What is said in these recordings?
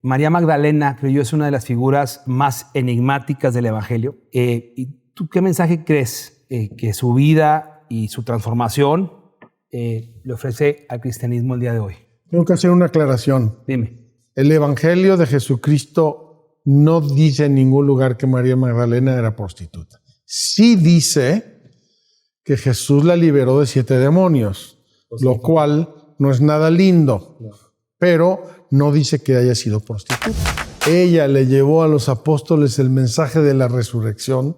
María Magdalena, creo yo, es una de las figuras más enigmáticas del Evangelio. ¿Y tú qué mensaje crees que su vida y su transformación le ofrece al cristianismo el día de hoy? Tengo que hacer una aclaración. Dime. El Evangelio de Jesucristo no dice en ningún lugar que María Magdalena era prostituta. Sí dice que Jesús la liberó de 7 demonios, lo cual no es nada lindo, pero no dice que haya sido prostituta. Ella le llevó a los apóstoles el mensaje de la resurrección.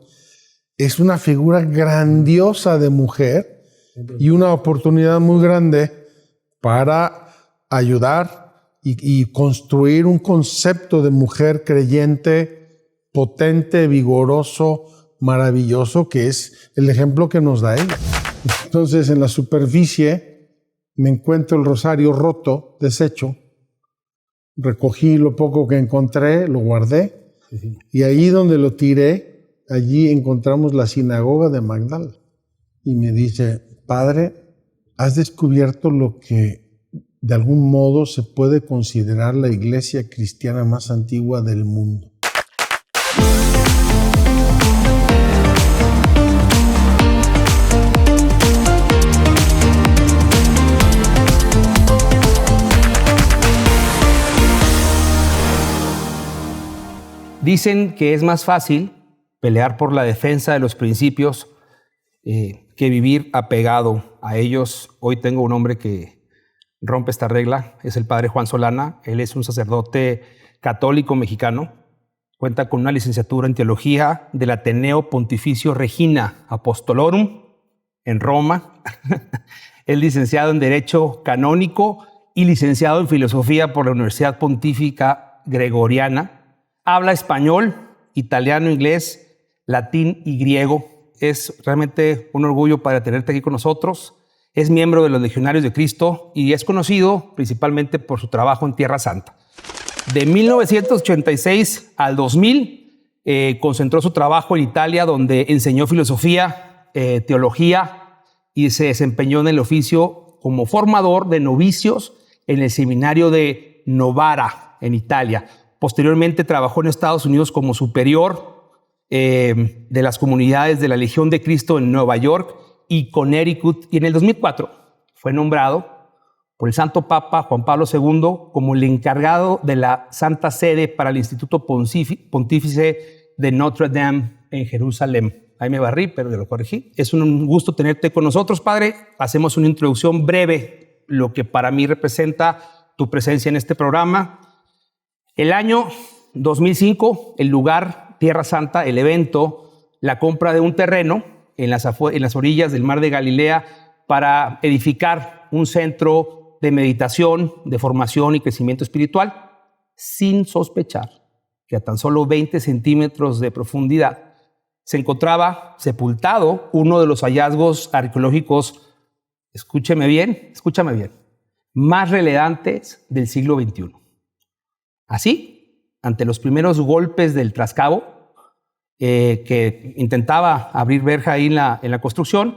Es una figura grandiosa de mujer y una oportunidad muy grande para ayudar y construir un concepto de mujer creyente, potente, vigoroso, maravilloso, que es el ejemplo que nos da ella. Entonces, en la superficie me encuentro el rosario roto, deshecho. Recogí lo poco que encontré, lo guardé, y ahí donde lo tiré, allí encontramos la sinagoga de Magdala. Y me dice: Padre, has descubierto lo que de algún modo se puede considerar la iglesia cristiana más antigua del mundo. Dicen que es más fácil pelear por la defensa de los principios que vivir apegado a ellos. Hoy tengo un hombre que rompe esta regla, es el padre Juan Solana. Él es un sacerdote católico mexicano, cuenta con una licenciatura en teología del Ateneo Pontificio Regina Apostolorum en Roma. Es licenciado en Derecho Canónico y licenciado en Filosofía por la Universidad Pontífica Gregoriana. Habla español, italiano, inglés, latín y griego. Es realmente un orgullo para tenerte aquí con nosotros. Es miembro de los Legionarios de Cristo y es conocido principalmente por su trabajo en Tierra Santa. De 1986 al 2000 concentró su trabajo en Italia, donde enseñó filosofía, teología y se desempeñó en el oficio como formador de novicios en el seminario de Novara, en Italia. Posteriormente trabajó en Estados Unidos como superior de las comunidades de la Legión de Cristo en Nueva York y Connecticut, y en el 2004 fue nombrado por el Santo Papa Juan Pablo II como el encargado de la Santa Sede para el Instituto Pontífice de Notre Dame en Jerusalén. Ahí me barrí, pero lo corregí. Es un gusto tenerte con nosotros, Padre. Hacemos una introducción breve, lo que para mí representa tu presencia en este programa. El año 2005, el lugar, Tierra Santa, el evento, la compra de un terreno en las orillas del Mar de Galilea para edificar un centro de meditación, de formación y crecimiento espiritual, sin sospechar que a tan solo 20 centímetros de profundidad se encontraba sepultado uno de los hallazgos arqueológicos, escúchame bien, más relevantes del siglo XXI. Así, ante los primeros golpes del trascabo, que intentaba abrir verja ahí en la construcción,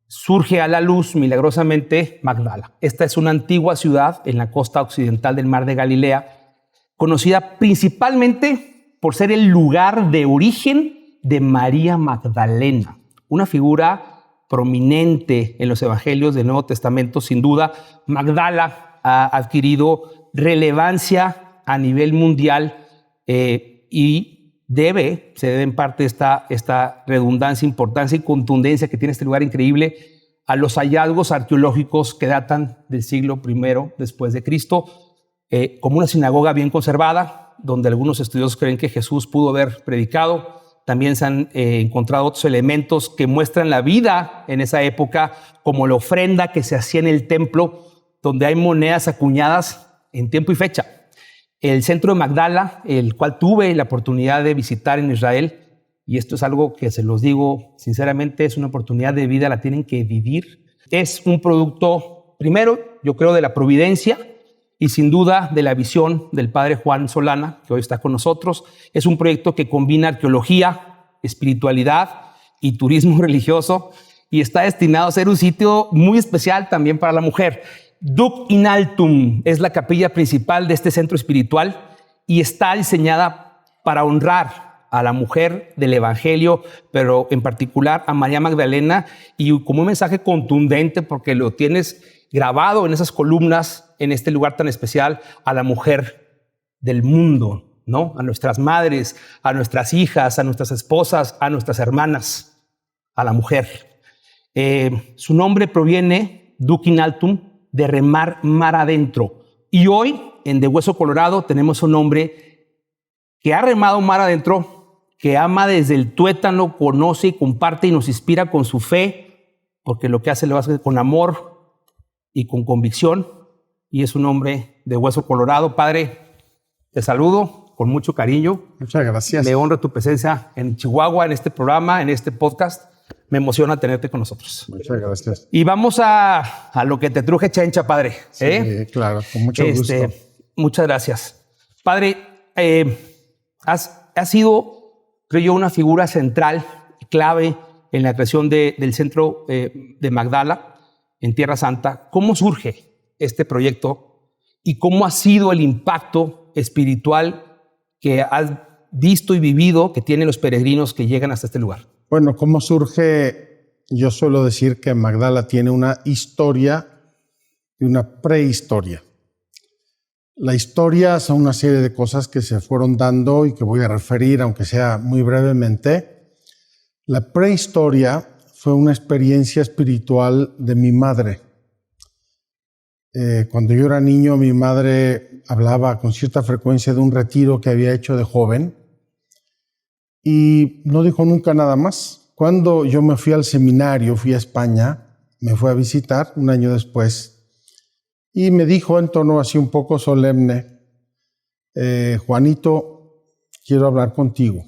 surge a la luz milagrosamente Magdala. Esta es una antigua ciudad en la costa occidental del Mar de Galilea, conocida principalmente por ser el lugar de origen de María Magdalena, una figura prominente en los evangelios del Nuevo Testamento. Sin duda, Magdala ha adquirido relevancia a nivel mundial y se debe en parte esta redundancia, importancia y contundencia que tiene este lugar increíble a los hallazgos arqueológicos que datan del siglo I después de Cristo, como una sinagoga bien conservada, donde algunos estudiosos creen que Jesús pudo haber predicado. También se han encontrado otros elementos que muestran la vida en esa época, como la ofrenda que se hacía en el templo, donde hay monedas acuñadas en tiempo y fecha. El centro de Magdala, el cual tuve la oportunidad de visitar en Israel, y esto es algo que se los digo sinceramente, es una oportunidad de vida, la tienen que vivir. Es un producto, primero, yo creo, de la providencia y sin duda de la visión del padre Juan Solana, que hoy está con nosotros. Es un proyecto que combina arqueología, espiritualidad y turismo religioso, y está destinado a ser un sitio muy especial también para la mujer. Duc in Altum es la capilla principal de este centro espiritual y está diseñada para honrar a la mujer del Evangelio, pero en particular a María Magdalena, y como un mensaje contundente, porque lo tienes grabado en esas columnas, en este lugar tan especial, a la mujer del mundo, ¿no? A nuestras madres, a nuestras hijas, a nuestras esposas, a nuestras hermanas, a la mujer. Su nombre proviene, Duc in altum, de remar mar adentro. Y hoy, en De Hueso Colorado, tenemos un hombre que ha remado mar adentro, que ama desde el tuétano, conoce y comparte y nos inspira con su fe, porque lo que hace lo hace con amor y con convicción, y es un hombre de Hueso Colorado. Padre, te saludo con mucho cariño. Muchas gracias. Me honra tu presencia en Chihuahua, en este programa, en este podcast. Me emociona tenerte con nosotros. Muchas gracias. Y vamos a lo que te truje, Chencha, padre. Sí, claro, con mucho gusto. Muchas gracias. Padre, has sido, creo yo, una figura central, clave en la creación del centro de Magdala en Tierra Santa. ¿Cómo surge este proyecto y cómo ha sido el impacto espiritual que has visto y vivido que tienen los peregrinos que llegan hasta este lugar? Bueno, ¿cómo surge? Yo suelo decir que Magdala tiene una historia y una prehistoria. La historia son una serie de cosas que se fueron dando y que voy a referir, aunque sea muy brevemente. La prehistoria fue una experiencia espiritual de mi madre. Cuando yo era niño, mi madre hablaba con cierta frecuencia de un retiro que había hecho de joven y no dijo nunca nada más. Cuando yo me fui al seminario, fui a España, me fue a visitar un año después y me dijo en tono así un poco solemne, Juanito, quiero hablar contigo.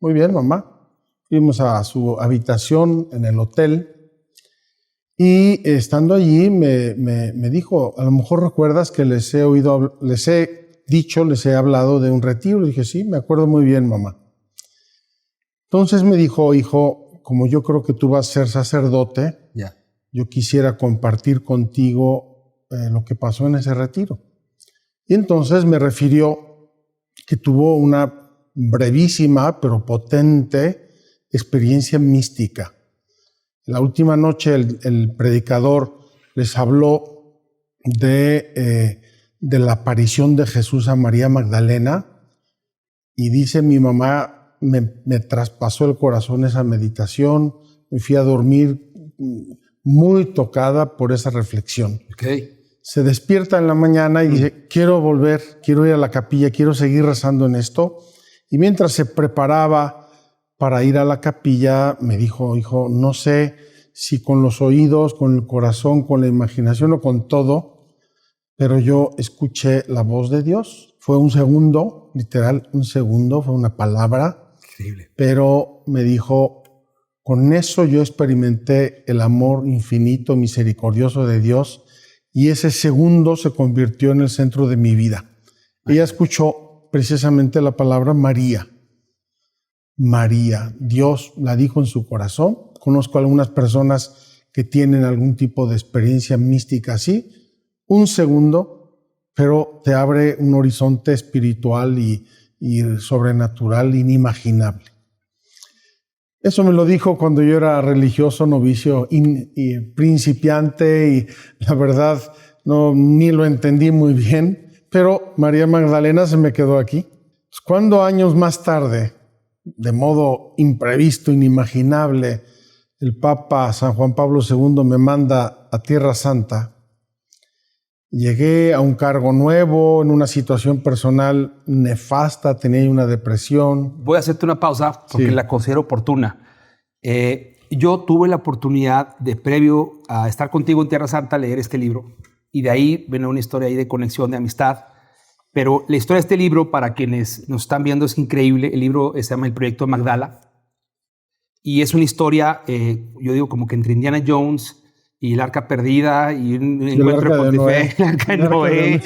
Muy bien, mamá. Fuimos a su habitación en el hotel y estando allí me dijo, a lo mejor recuerdas que les he hablado de un retiro. Le dije, sí, me acuerdo muy bien, mamá. Entonces me dijo, hijo, como yo creo que tú vas a ser sacerdote, yo quisiera compartir contigo lo que pasó en ese retiro. Y entonces me refirió que tuvo una brevísima pero potente experiencia mística. La última noche el predicador les habló de la aparición de Jesús a María Magdalena y dice, mi mamá me traspasó el corazón esa meditación, me fui a dormir muy tocada por esa reflexión. Se despierta en la mañana y dice, quiero volver, quiero ir a la capilla, quiero seguir rezando en esto. Y mientras se preparaba para ir a la capilla, me dijo, hijo, no sé si con los oídos, con el corazón, con la imaginación o con todo, pero yo escuché la voz de Dios. Fue un segundo, literal, un segundo, fue una palabra. Increíble. Pero me dijo, con eso yo experimenté el amor infinito, misericordioso de Dios, y ese segundo se convirtió en el centro de mi vida. Ella escuchó precisamente la palabra María. María, Dios la dijo en su corazón. Conozco a algunas personas que tienen algún tipo de experiencia mística así. Un segundo, pero te abre un horizonte espiritual y sobrenatural inimaginable. Eso me lo dijo cuando yo era religioso, novicio y principiante, y la verdad ni lo entendí muy bien, pero María Magdalena se me quedó aquí. Cuando años más tarde, de modo imprevisto, inimaginable, el Papa San Juan Pablo II me manda a Tierra Santa, llegué a un cargo nuevo, en una situación personal nefasta, tenía una depresión. Voy a hacerte una pausa porque la considero oportuna. Yo tuve la oportunidad de, previo a estar contigo en Tierra Santa, leer este libro, y de ahí viene una historia ahí de conexión, de amistad. Pero la historia de este libro, para quienes nos están viendo, es increíble. El libro se llama El Proyecto Magdala. Y es una historia, yo digo, como que entre Indiana Jones y el Arca Perdida y un encuentro con Pontifé, el Arca de Noé.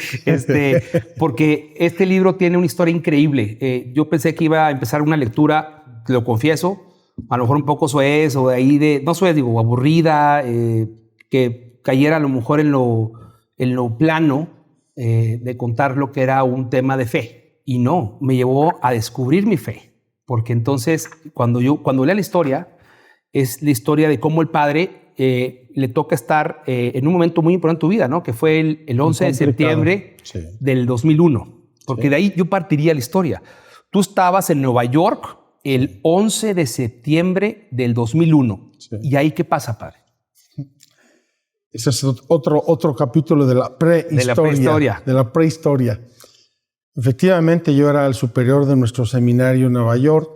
Porque este libro tiene una historia increíble. Yo pensé que iba a empezar una lectura, te lo confieso, a lo mejor un poco soez, o de ahí no soez, digo, aburrida, que cayera a lo mejor en lo plano. de contar lo que era un tema de fe. Y no, me llevó a descubrir mi fe. Porque entonces, cuando lea la historia, es la historia de cómo el padre le toca estar en un momento muy importante en tu vida, ¿no? Que fue el 11 de septiembre del 2001. Porque de ahí yo partiría la historia. Tú estabas en Nueva York el 11 de septiembre del 2001. ¿Y ahí qué pasa, padre? Ese es otro capítulo de la prehistoria. De la prehistoria. Efectivamente, yo era el superior de nuestro seminario en Nueva York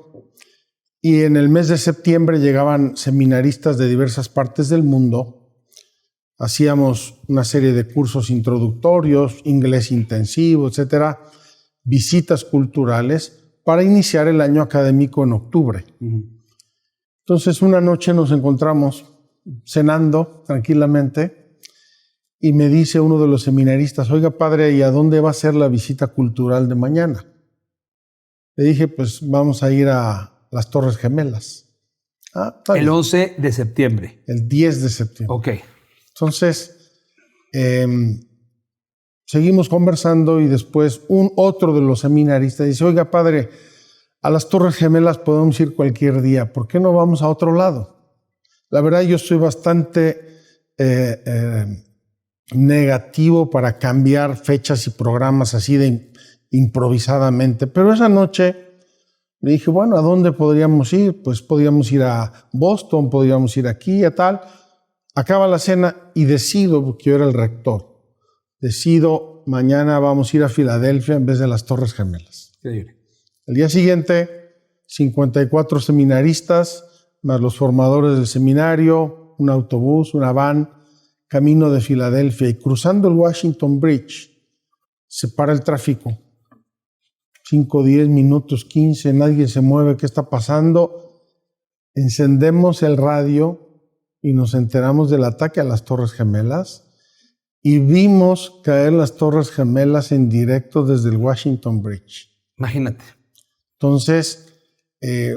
y en el mes de septiembre llegaban seminaristas de diversas partes del mundo. Hacíamos una serie de cursos introductorios, inglés intensivo, etcétera, visitas culturales para iniciar el año académico en octubre. Entonces, una noche nos encontramos cenando tranquilamente y me dice uno de los seminaristas: oiga, padre, ¿y a dónde va a ser la visita cultural de mañana? Le dije, pues vamos a ir a las Torres Gemelas. El 11 de septiembre. El 10 de septiembre. Ok. Entonces, seguimos conversando y después otro de los seminaristas dice: oiga, padre, a las Torres Gemelas podemos ir cualquier día, ¿por qué no vamos a otro lado? La verdad, yo soy bastante negativo para cambiar fechas y programas así de improvisadamente, pero esa noche le dije, bueno, ¿a dónde podríamos ir? Pues podríamos ir a Boston, podríamos ir aquí, a tal. Acaba la cena y decido, porque yo era el rector, decido, mañana vamos a ir a Filadelfia en vez de las Torres Gemelas. Increíble. El día siguiente, 54 seminaristas, más los formadores del seminario, un autobús, una van, camino de Filadelfia, y cruzando el Washington Bridge, se para el tráfico. 5, 10 minutos, 15, nadie se mueve, ¿qué está pasando? Encendemos el radio y nos enteramos del ataque a las Torres Gemelas y vimos caer las Torres Gemelas en directo desde el Washington Bridge. Imagínate. Entonces,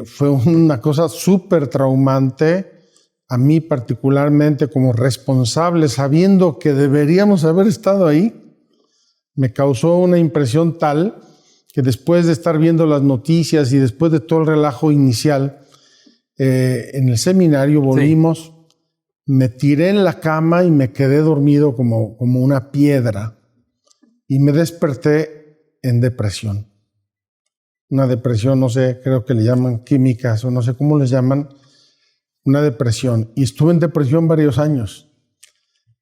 fue una cosa súper traumante. A mí particularmente como responsable, sabiendo que deberíamos haber estado ahí, me causó una impresión tal que después de estar viendo las noticias y después de todo el relajo inicial, en el seminario volvimos, me tiré en la cama y me quedé dormido como una piedra y me desperté en depresión. Una depresión, no sé, creo que le llaman químicas o no sé cómo les llaman, una depresión. Y estuve en depresión varios años.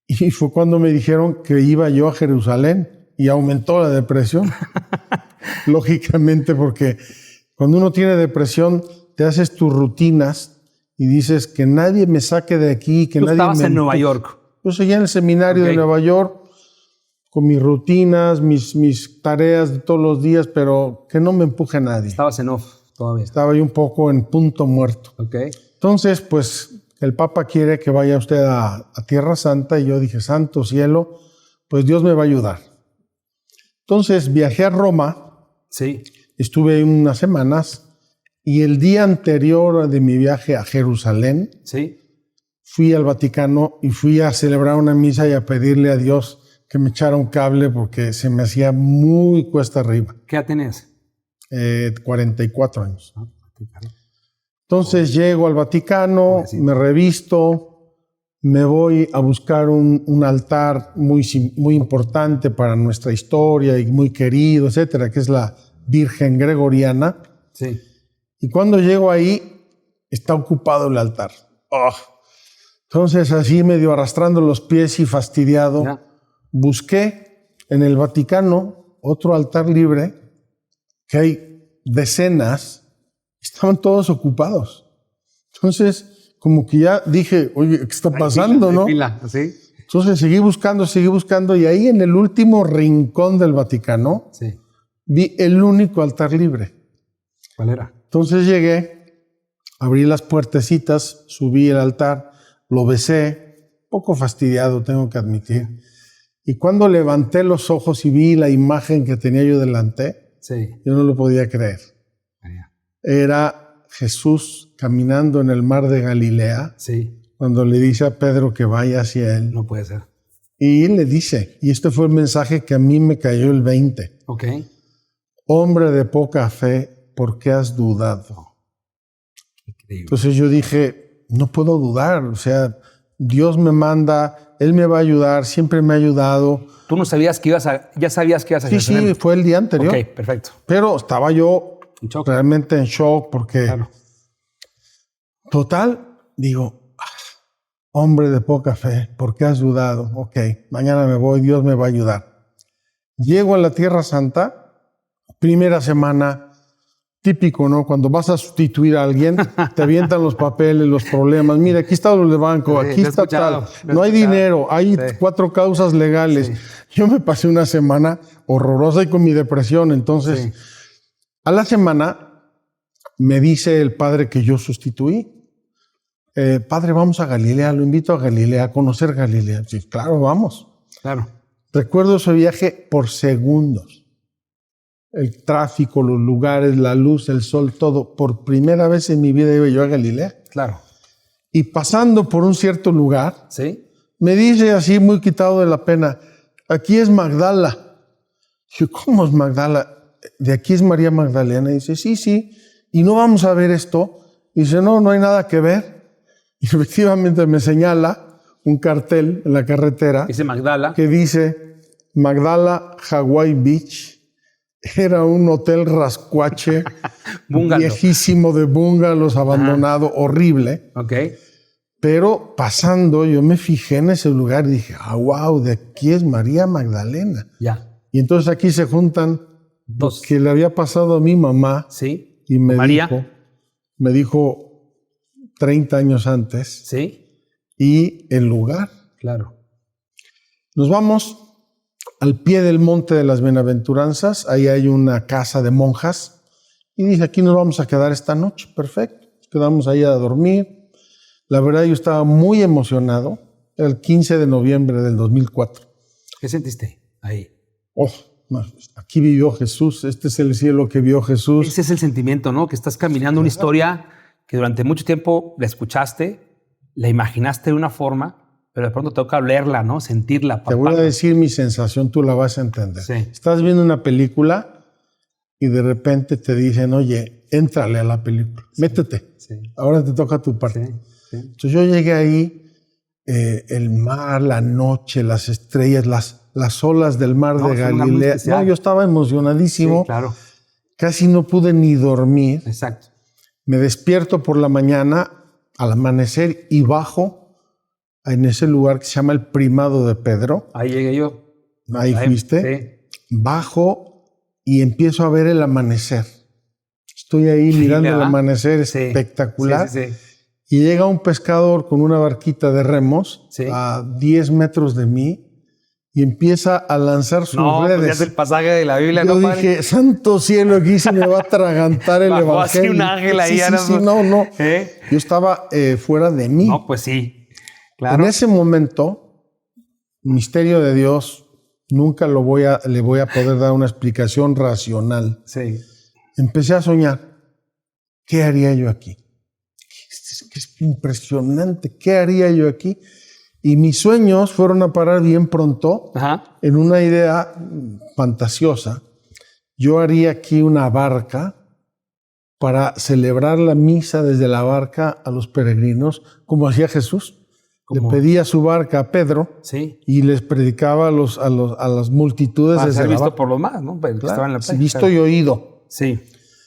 Y fue cuando me dijeron que iba yo a Jerusalén y aumentó la depresión. Lógicamente, porque cuando uno tiene depresión, te haces tus rutinas y dices que nadie me saque de aquí, que Tú nadie estabas me... en Nueva York. Yo seguía en el seminario de Nueva York, con mis rutinas, mis tareas de todos los días, pero que no me empuje nadie. Estabas en off todavía. Estaba yo un poco en punto muerto. Entonces, pues, el Papa quiere que vaya usted a Tierra Santa, y yo dije, santo cielo, pues Dios me va a ayudar. Entonces, viajé a Roma, estuve ahí unas semanas, y el día anterior de mi viaje a Jerusalén, fui al Vaticano y fui a celebrar una misa y a pedirle a Dios que me echara un cable porque se me hacía muy cuesta arriba. ¿Qué edad tenías? 44 años. Entonces llego al Vaticano, me revisto, me voy a buscar un altar muy importante para nuestra historia y muy querido, etcétera, que es la Virgen Gregoriana. Y cuando llego ahí, está ocupado el altar. Entonces, así medio arrastrando los pies y fastidiado, busqué en el Vaticano otro altar libre, que hay decenas, estaban todos ocupados. Entonces, como que ya dije, oye, ¿qué está pasando, no? Entonces seguí buscando, y ahí en el último rincón del Vaticano vi el único altar libre. ¿Cuál era? Entonces llegué, abrí las puertecitas, subí el altar, lo besé, poco fastidiado, tengo que admitir. Y cuando levanté los ojos y vi la imagen que tenía yo delante, yo no lo podía creer. Era Jesús caminando en el mar de Galilea, cuando le dice a Pedro que vaya hacia él. No puede ser. Y le dice, y este fue el mensaje que a mí me cayó el 20. Ok. Hombre de poca fe, ¿por qué has dudado? Increíble. Entonces yo dije, no puedo dudar, o sea, Dios me manda, Él me va a ayudar, siempre me ha ayudado. ¿Tú no sabías que ya sabías que ibas a Sí, Jerusalén? sí, fue el día anterior. Ok, perfecto. Pero estaba yo En shock. realmente en shock porque, Claro. total, digo, hombre de poca fe, ¿por qué has dudado? Ok, mañana me voy, Dios me va a ayudar. Llego a la Tierra Santa, primera semana, típico, ¿no? Cuando vas a sustituir a alguien, te avientan los papeles, los problemas. Mira, aquí está lo del banco, Sí, aquí lo he está escuchado, tal. lo he No hay escuchado. dinero, hay Sí. 4 causas legales. Sí. Yo me pasé una semana horrorosa y con mi depresión. Entonces, Sí. a la semana me dice el padre que yo sustituí. Padre, vamos a Galilea, lo invito a Galilea, a conocer Galilea. Sí, claro, vamos. Claro. Recuerdo ese viaje por segundos. El tráfico, los lugares, la luz, el sol, todo. Por primera vez en mi vida iba yo a Galilea. Claro. Y pasando por un cierto lugar, ¿Sí? me dice así, muy quitado de la pena, aquí es Magdala. Dije, ¿cómo es Magdala? De aquí es María Magdalena. Y dice, sí, sí. ¿Y no vamos a ver esto? Y dice, no, no hay nada que ver. Y efectivamente me señala un cartel en la carretera Dice Magdala. que dice Magdala Hawaii Beach. Era un hotel rascuache, Bungalow. viejísimo de bungalows, abandonado, horrible. Ok. Pero pasando, yo me fijé en ese lugar y dije, wow, de aquí es María Magdalena. Ya. Y entonces aquí se juntan lo Dos. que le había pasado a mi mamá Sí. y María. me dijo 30 años antes, Sí. y el lugar. Claro. Nos vamos al pie del monte de las Bienaventuranzas, ahí hay una casa de monjas, y dije, aquí nos vamos a quedar esta noche, perfecto. Nos quedamos ahí a dormir. La verdad, yo estaba muy emocionado, era el 15 de noviembre del 2004. ¿Qué sentiste ahí? Oh, aquí vivió Jesús, este es el cielo que vio Jesús. Ese es el sentimiento, ¿no? Que estás caminando una historia que durante mucho tiempo la escuchaste, la imaginaste de una forma, pero de pronto te toca leerla, ¿no? Sentirla. Te voy a decir mi sensación, tú la vas a entender. Sí. Estás viendo una película y de repente te dicen, oye, éntrale a la película, métete, Sí. ahora te toca tu parte. Sí. Sí. Entonces yo llegué ahí, el mar, la noche, las estrellas, las olas del mar No, de es un lugar muy Galilea. especial. No, yo estaba emocionadísimo, Sí, claro. casi no pude ni dormir. Exacto. Me despierto por la mañana al amanecer y bajo en ese lugar que se llama el Primado de Pedro. Ahí llegué yo. Ahí fuiste. Sí. Bajo y empiezo a ver el amanecer. Estoy ahí mirando el ¿verdad? amanecer Sí. espectacular. Sí, sí, sí. Y llega un pescador con una barquita de remos Sí. a 10 metros de mí y empieza a lanzar sus No, pues ya redes. es el pasaje de la Biblia, Yo ¿no, padre? dije, santo cielo, aquí se me va a atragantar el Bajó así evangelio. un ángel ahí, Sí, ahora sí, no- no. ¿Eh? Yo estaba fuera de mí. No, pues sí. Claro. En ese momento, misterio de Dios, nunca le voy a poder dar una explicación racional. Sí. Empecé a soñar. ¿Qué haría yo aquí? Es impresionante. ¿Qué haría yo aquí? Y mis sueños fueron a parar bien pronto Ajá. en una idea fantasiosa. Yo haría aquí una barca para celebrar la misa desde la barca a los peregrinos, como hacía Jesús. ¿Cómo? Le pedía su barca a Pedro Sí. y les predicaba a las multitudes Para desde ser la visto barca. por los más, ¿no? Pero que Claro, estaban en la sí, playa. visto y oído. Sí.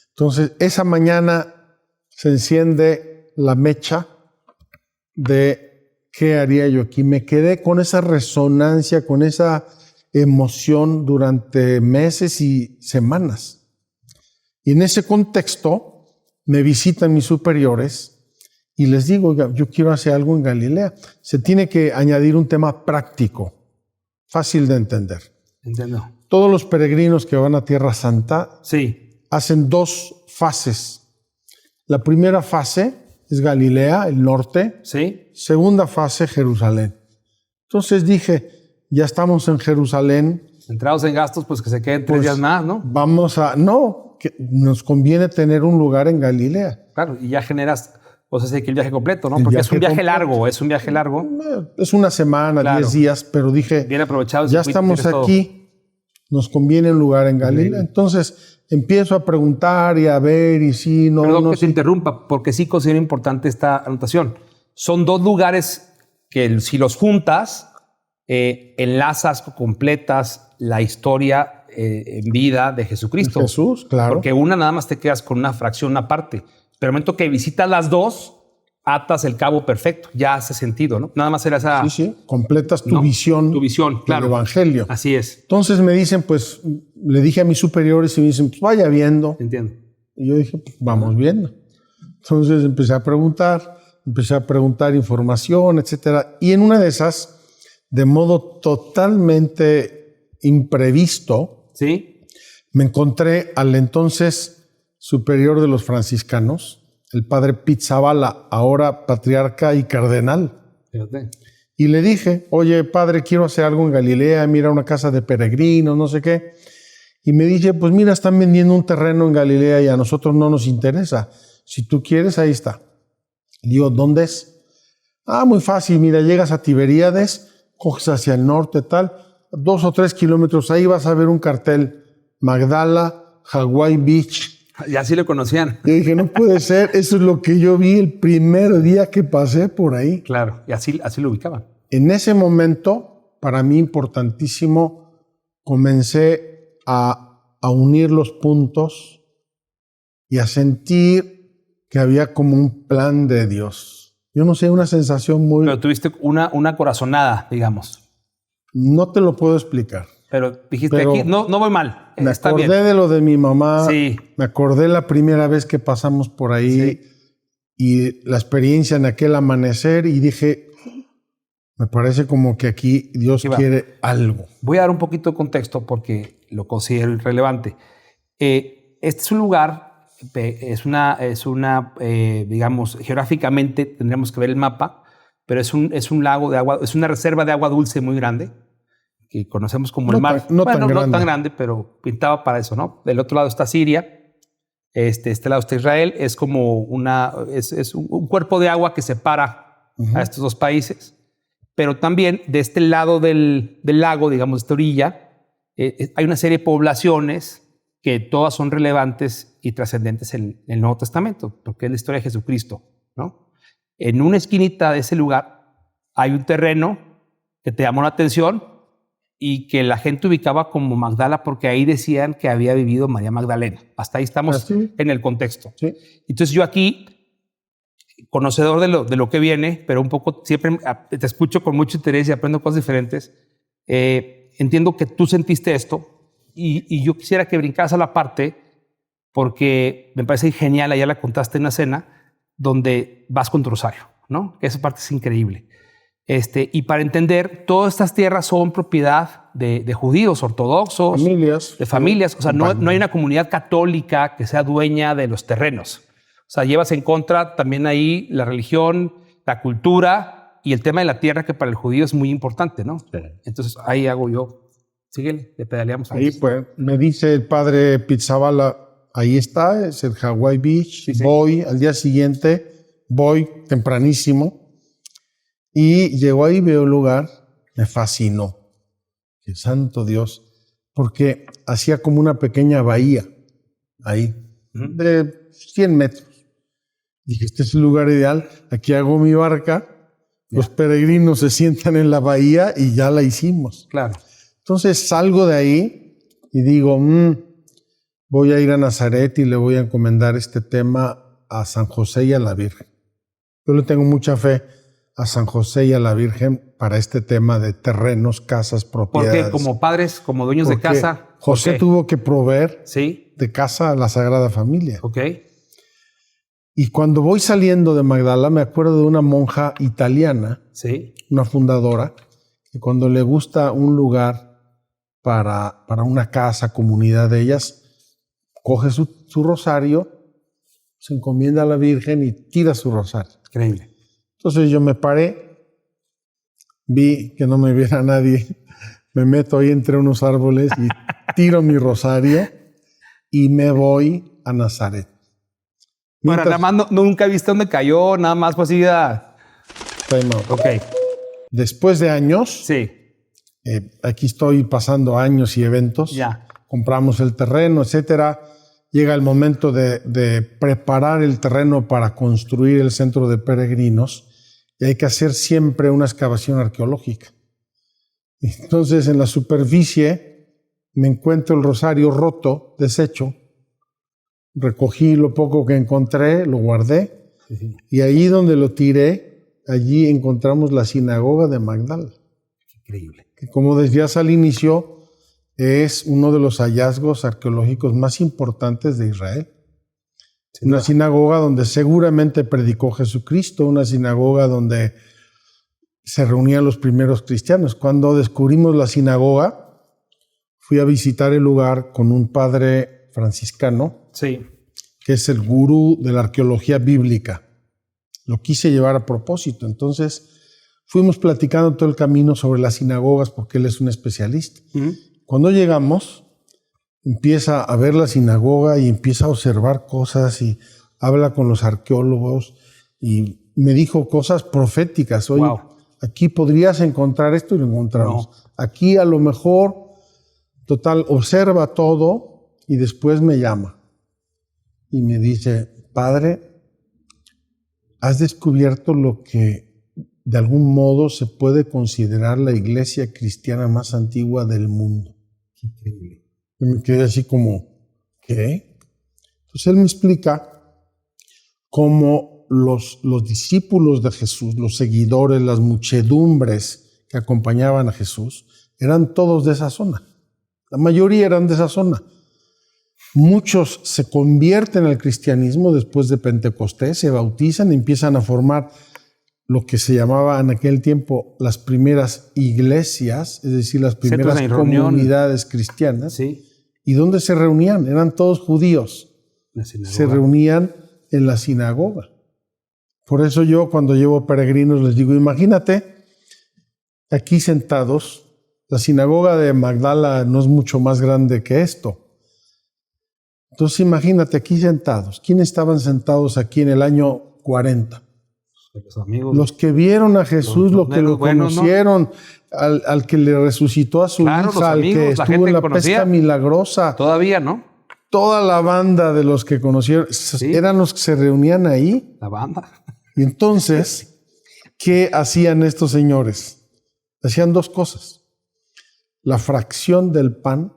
Entonces, esa mañana se enciende la mecha de qué haría yo aquí. Me quedé con esa resonancia, con esa emoción durante meses y semanas. Y en ese contexto me visitan mis superiores y les digo, oiga, yo quiero hacer algo en Galilea. Se tiene que añadir un tema práctico, fácil de entender. Entiendo. Todos los peregrinos que van a Tierra Santa Sí. hacen 2 fases. La primera fase es Galilea, el norte. Sí. Segunda fase, Jerusalén. Entonces dije, ya estamos en Jerusalén, Entrados en gastos, pues que se queden 3 Pues, días más, ¿no? vamos a... No, que nos conviene tener un lugar en Galilea. Claro, y ya generas o sea, sé que el viaje completo, ¿no? El Porque viaje es un viaje completo. largo, es un viaje largo. Es una semana, Claro. 10 días, pero dije, Bien aprovechado. ya estamos aquí, nos conviene un lugar en Galilea. Entonces empiezo a preguntar y a ver y sí, no. Perdón no, que te sí. interrumpa, porque sí considero importante esta anotación. Son dos lugares que si los juntas, enlazas, completas la historia en vida de Jesucristo. Jesús, claro. Porque una nada más te quedas con una fracción, una parte. Pero el momento que visitas las dos, atas el cabo perfecto. Ya hace sentido, ¿no? Nada más era esa... Sí, completas tu ¿no? visión. Tu visión, claro. Del Evangelio. Así es. Entonces me dicen, pues, le dije a mis superiores y me dicen, pues vaya viendo. Entiendo. Y yo dije, pues vamos viendo. Entonces empecé a preguntar información, etcétera. Y en una de esas, de modo totalmente imprevisto, ¿Sí? me encontré al entonces superior de los franciscanos, el padre Pizzaballa, ahora patriarca y cardenal. Fíjate. Y le dije, oye, padre, quiero hacer algo en Galilea, mira una casa de peregrinos, no sé qué. Y me dice, pues mira, están vendiendo un terreno en Galilea y a nosotros no nos interesa. Si tú quieres, ahí está. Y digo, ¿dónde es? Ah, muy fácil, mira, llegas a Tiberíades, coges hacia el norte, tal, 2 o 3 kilómetros, ahí vas a ver un cartel, Magdala, Hawaii Beach. Y así lo conocían. Yo dije, no puede ser, eso es lo que yo vi el primer día que pasé por ahí. Claro, y así lo ubicaban. En ese momento, para mí importantísimo, comencé a unir los puntos y a sentir que había como un plan de Dios. Yo no sé, una sensación muy... Pero tuviste una corazonada, digamos. No te lo puedo explicar. Pero dijiste, Pero aquí no voy mal. Me Está acordé bien. de lo de mi mamá. Sí. Me acordé la primera vez que pasamos por ahí y la experiencia en aquel amanecer y dije, me parece como que aquí Dios quiere algo. Voy a dar un poquito de contexto porque lo considero irrelevante. Este es un lugar, digamos, geográficamente tendríamos que ver el mapa, pero es un lago de agua, es una reserva de agua dulce muy grande, que conocemos como el mar. No tan grande, pero pintaba para eso, ¿no? Del otro lado está Siria, este lado está Israel, es como es un cuerpo de agua que separa a estos dos países. Pero también de este lado del lago, digamos, de esta orilla, hay una serie de poblaciones que todas son relevantes y trascendentes en el Nuevo Testamento, porque es la historia de Jesucristo, ¿no? En una esquinita de ese lugar hay un terreno que te llamó la atención y que la gente ubicaba como Magdala porque ahí decían que había vivido María Magdalena. Hasta ahí estamos en el contexto. Sí. Entonces yo aquí, conocedor de lo que viene, pero un poco siempre te escucho con mucho interés y aprendo cosas diferentes, entiendo que tú sentiste esto y yo quisiera que brincaras a la parte porque me parece genial, allá la contaste en una cena, donde vas con tu rosario, ¿no? Esa parte es increíble. Y para entender, todas estas tierras son propiedad de judíos ortodoxos, familias, de familias. O sea, no hay una comunidad católica que sea dueña de los terrenos. O sea, llevas en contra también ahí la religión, la cultura y el tema de la tierra, que para el judío es muy importante, ¿no? Sí. Entonces, ahí hago yo. Síguele, le pedaleamos. Ahí, pues, me dice el padre Pizzaballa, ahí está, es el Hawaii Beach. Sí, sí. Voy, al día siguiente, voy tempranísimo. Y llego ahí, veo el lugar, me fascinó. ¡Qué santo Dios! Porque hacía como una pequeña bahía ahí, de 100 metros. Dije, este es el lugar ideal, aquí hago mi barca, los peregrinos se sientan en la bahía y ya la hicimos. Claro. Entonces salgo de ahí y digo, voy a ir a Nazaret y le voy a encomendar este tema a San José y a la Virgen. Yo le tengo mucha fe a San José y a la Virgen para este tema de terrenos, casas, propiedades. Porque como padres, como dueños de casa... José tuvo que proveer de casa a la Sagrada Familia. Ok. Y cuando voy saliendo de Magdala, me acuerdo de una monja italiana, una fundadora, que cuando le gusta un lugar para una casa, comunidad de ellas, coge su rosario, se encomienda a la Virgen y tira su rosario. Increíble. Entonces yo me paré, vi que no me viera nadie, me meto ahí entre unos árboles y tiro mi rosario y me voy a Nazaret. Bueno, nada más nunca viste dónde cayó, nada más pues así. Time out. Ok. Después de años, Sí. aquí estoy pasando años y eventos. Ya. Compramos el terreno, etcétera. Llega el momento de preparar el terreno para construir el centro de peregrinos y hay que hacer siempre una excavación arqueológica. Entonces, en la superficie me encuentro el rosario roto, deshecho. Recogí lo poco que encontré, lo guardé y ahí donde lo tiré, allí encontramos la sinagoga de Magdala. Increíble. Que, como decías al inicio, es uno de los hallazgos arqueológicos más importantes de Israel. Una sinagoga donde seguramente predicó Jesucristo, una sinagoga donde se reunían los primeros cristianos. Cuando descubrimos la sinagoga, fui a visitar el lugar con un padre franciscano, sí, que es el gurú de la arqueología bíblica. Lo quise llevar a propósito. Entonces, fuimos platicando todo el camino sobre las sinagogas porque él es un especialista. Cuando llegamos, empieza a ver la sinagoga y empieza a observar cosas y habla con los arqueólogos y me dijo cosas proféticas. Oye, aquí podrías encontrar esto y lo encontramos. No. Aquí a lo mejor, total, observa todo y después me llama y me dice, padre, has descubierto lo que de algún modo se puede considerar la iglesia cristiana más antigua del mundo. Increíble. Y me quedé así como, ¿qué? Entonces él me explica cómo los discípulos de Jesús, los seguidores, las muchedumbres que acompañaban a Jesús, eran todos de esa zona. La mayoría eran de esa zona. Muchos se convierten al cristianismo después de Pentecostés, se bautizan y empiezan a formar lo que se llamaba en aquel tiempo las primeras iglesias, es decir, las primeras comunidades cristianas. Sí. ¿Y dónde se reunían? Eran todos judíos. Se reunían en la sinagoga. Por eso yo, cuando llevo peregrinos, les digo, imagínate, aquí sentados, la sinagoga de Magdala no es mucho más grande que esto. Entonces imagínate aquí sentados. ¿Quiénes estaban sentados aquí en el año 40? Los amigos. Los que vieron a Jesús, los que lo conocieron, ¿no? al que le resucitó a su hija, al que estuvo en la pesca milagrosa. Todavía, ¿no? Toda la banda de los que conocieron, sí, eran los que se reunían ahí. La banda. Y entonces, ¿qué hacían estos señores? Hacían dos cosas. La fracción del pan.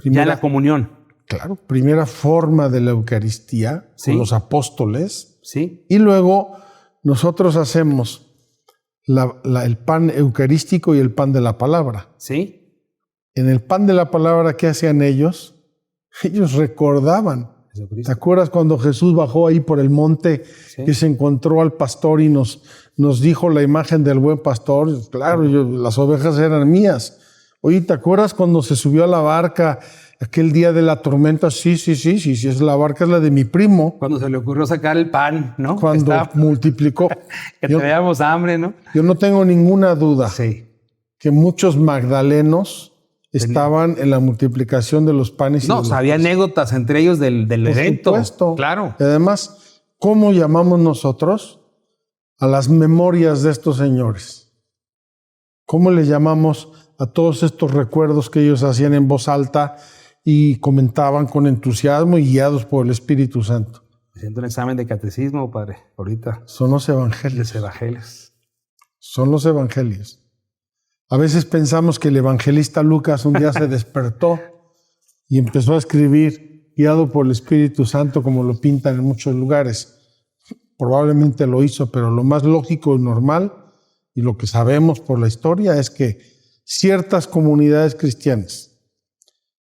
Ya la comunión. Claro, primera forma de la Eucaristía, sí, con los apóstoles. Sí. Y luego nosotros hacemos el pan eucarístico y el pan de la palabra. Sí. En el pan de la palabra, ¿qué hacían ellos? Ellos recordaban. ¿Te acuerdas cuando Jesús bajó ahí por el monte, sí, que se encontró al pastor y nos dijo la imagen del buen pastor? Claro, las ovejas eran mías. Oye, ¿te acuerdas cuando se subió a la barca aquel día de la tormenta? Sí, es la barca, es la de mi primo. Cuando se le ocurrió sacar el pan, ¿no? Cuando multiplicó. Que teníamos hambre, ¿no? Yo no tengo ninguna duda, sí, que muchos magdalenos estaban en la multiplicación de los panes. No, había anécdotas entre ellos del evento. Por supuesto. Claro. Y además, ¿cómo llamamos nosotros a las memorias de estos señores? ¿Cómo le llamamos a todos estos recuerdos que ellos hacían en voz alta y comentaban con entusiasmo y guiados por el Espíritu Santo? Haciendo un examen de catecismo, padre, ahorita. Son los evangelios. Los evangelios. Son los evangelios. A veces pensamos que el evangelista Lucas un día se despertó y empezó a escribir guiado por el Espíritu Santo, como lo pintan en muchos lugares. Probablemente lo hizo, pero lo más lógico y normal, y lo que sabemos por la historia, es que ciertas comunidades cristianas,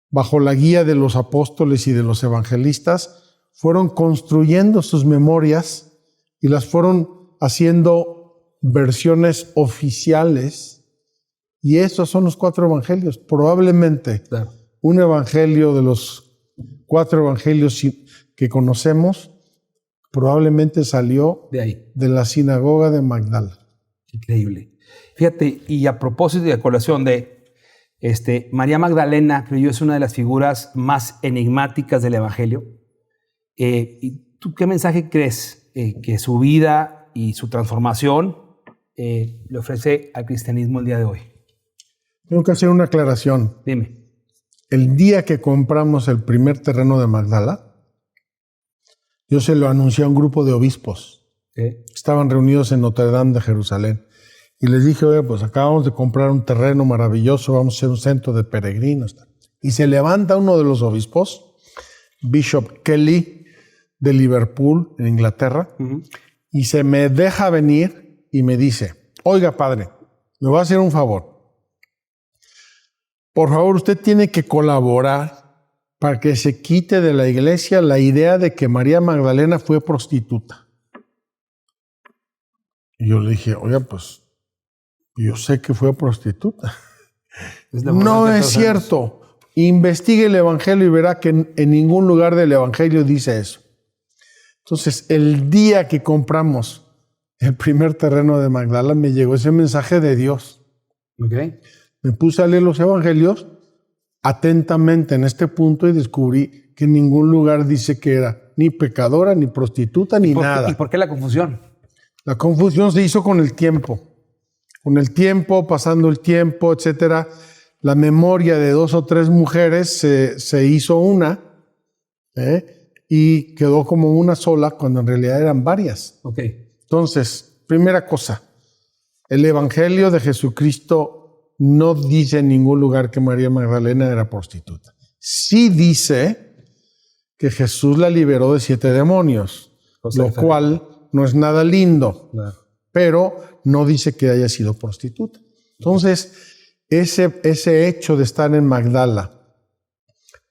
bajo la guía de los apóstoles y de los evangelistas, fueron construyendo sus memorias y las fueron haciendo versiones oficiales. Y esos son los 4 evangelios. Probablemente claro, un evangelio de los 4 evangelios que conocemos, probablemente salió de ahí, de la sinagoga de Magdala. Increíble. Fíjate, y a propósito de la colación de María Magdalena, creo yo, es una de las figuras más enigmáticas del evangelio. Y ¿Tú qué mensaje crees que su vida y su transformación le ofrece al cristianismo el día de hoy? Tengo que hacer una aclaración. Dime. El día que compramos el primer terreno de Magdala, yo se lo anuncié a un grupo de obispos. Estaban reunidos en Notre Dame de Jerusalén. Y les dije, oye, pues acabamos de comprar un terreno maravilloso, vamos a hacer un centro de peregrinos. Y se levanta uno de los obispos, Bishop Kelly, de Liverpool, en Inglaterra, y se me deja venir y me dice, oiga, padre, me va a hacer un favor. Por favor, usted tiene que colaborar para que se quite de la iglesia la idea de que María Magdalena fue prostituta. Y yo le dije, oiga, pues yo sé que fue prostituta. No es cierto. Investigue el Evangelio y verá que en ningún lugar del Evangelio dice eso. Entonces, el día que compramos el primer terreno de Magdala, me llegó ese mensaje de Dios. Okay. Me puse a leer los Evangelios atentamente en este punto y descubrí que en ningún lugar dice que era ni pecadora, ni prostituta, ni nada. ¿Y por qué la confusión? La confusión se hizo con el tiempo. Con el tiempo, pasando el tiempo, etcétera. La memoria de 2 o 3 mujeres se hizo una y quedó como una sola cuando en realidad eran varias. Okay. Entonces, primera cosa, el Evangelio de Jesucristo no dice en ningún lugar que María Magdalena era prostituta. Sí dice que Jesús la liberó de 7 demonios, lo cual no es nada lindo, pero no dice que haya sido prostituta. Entonces, ese hecho de estar en Magdala,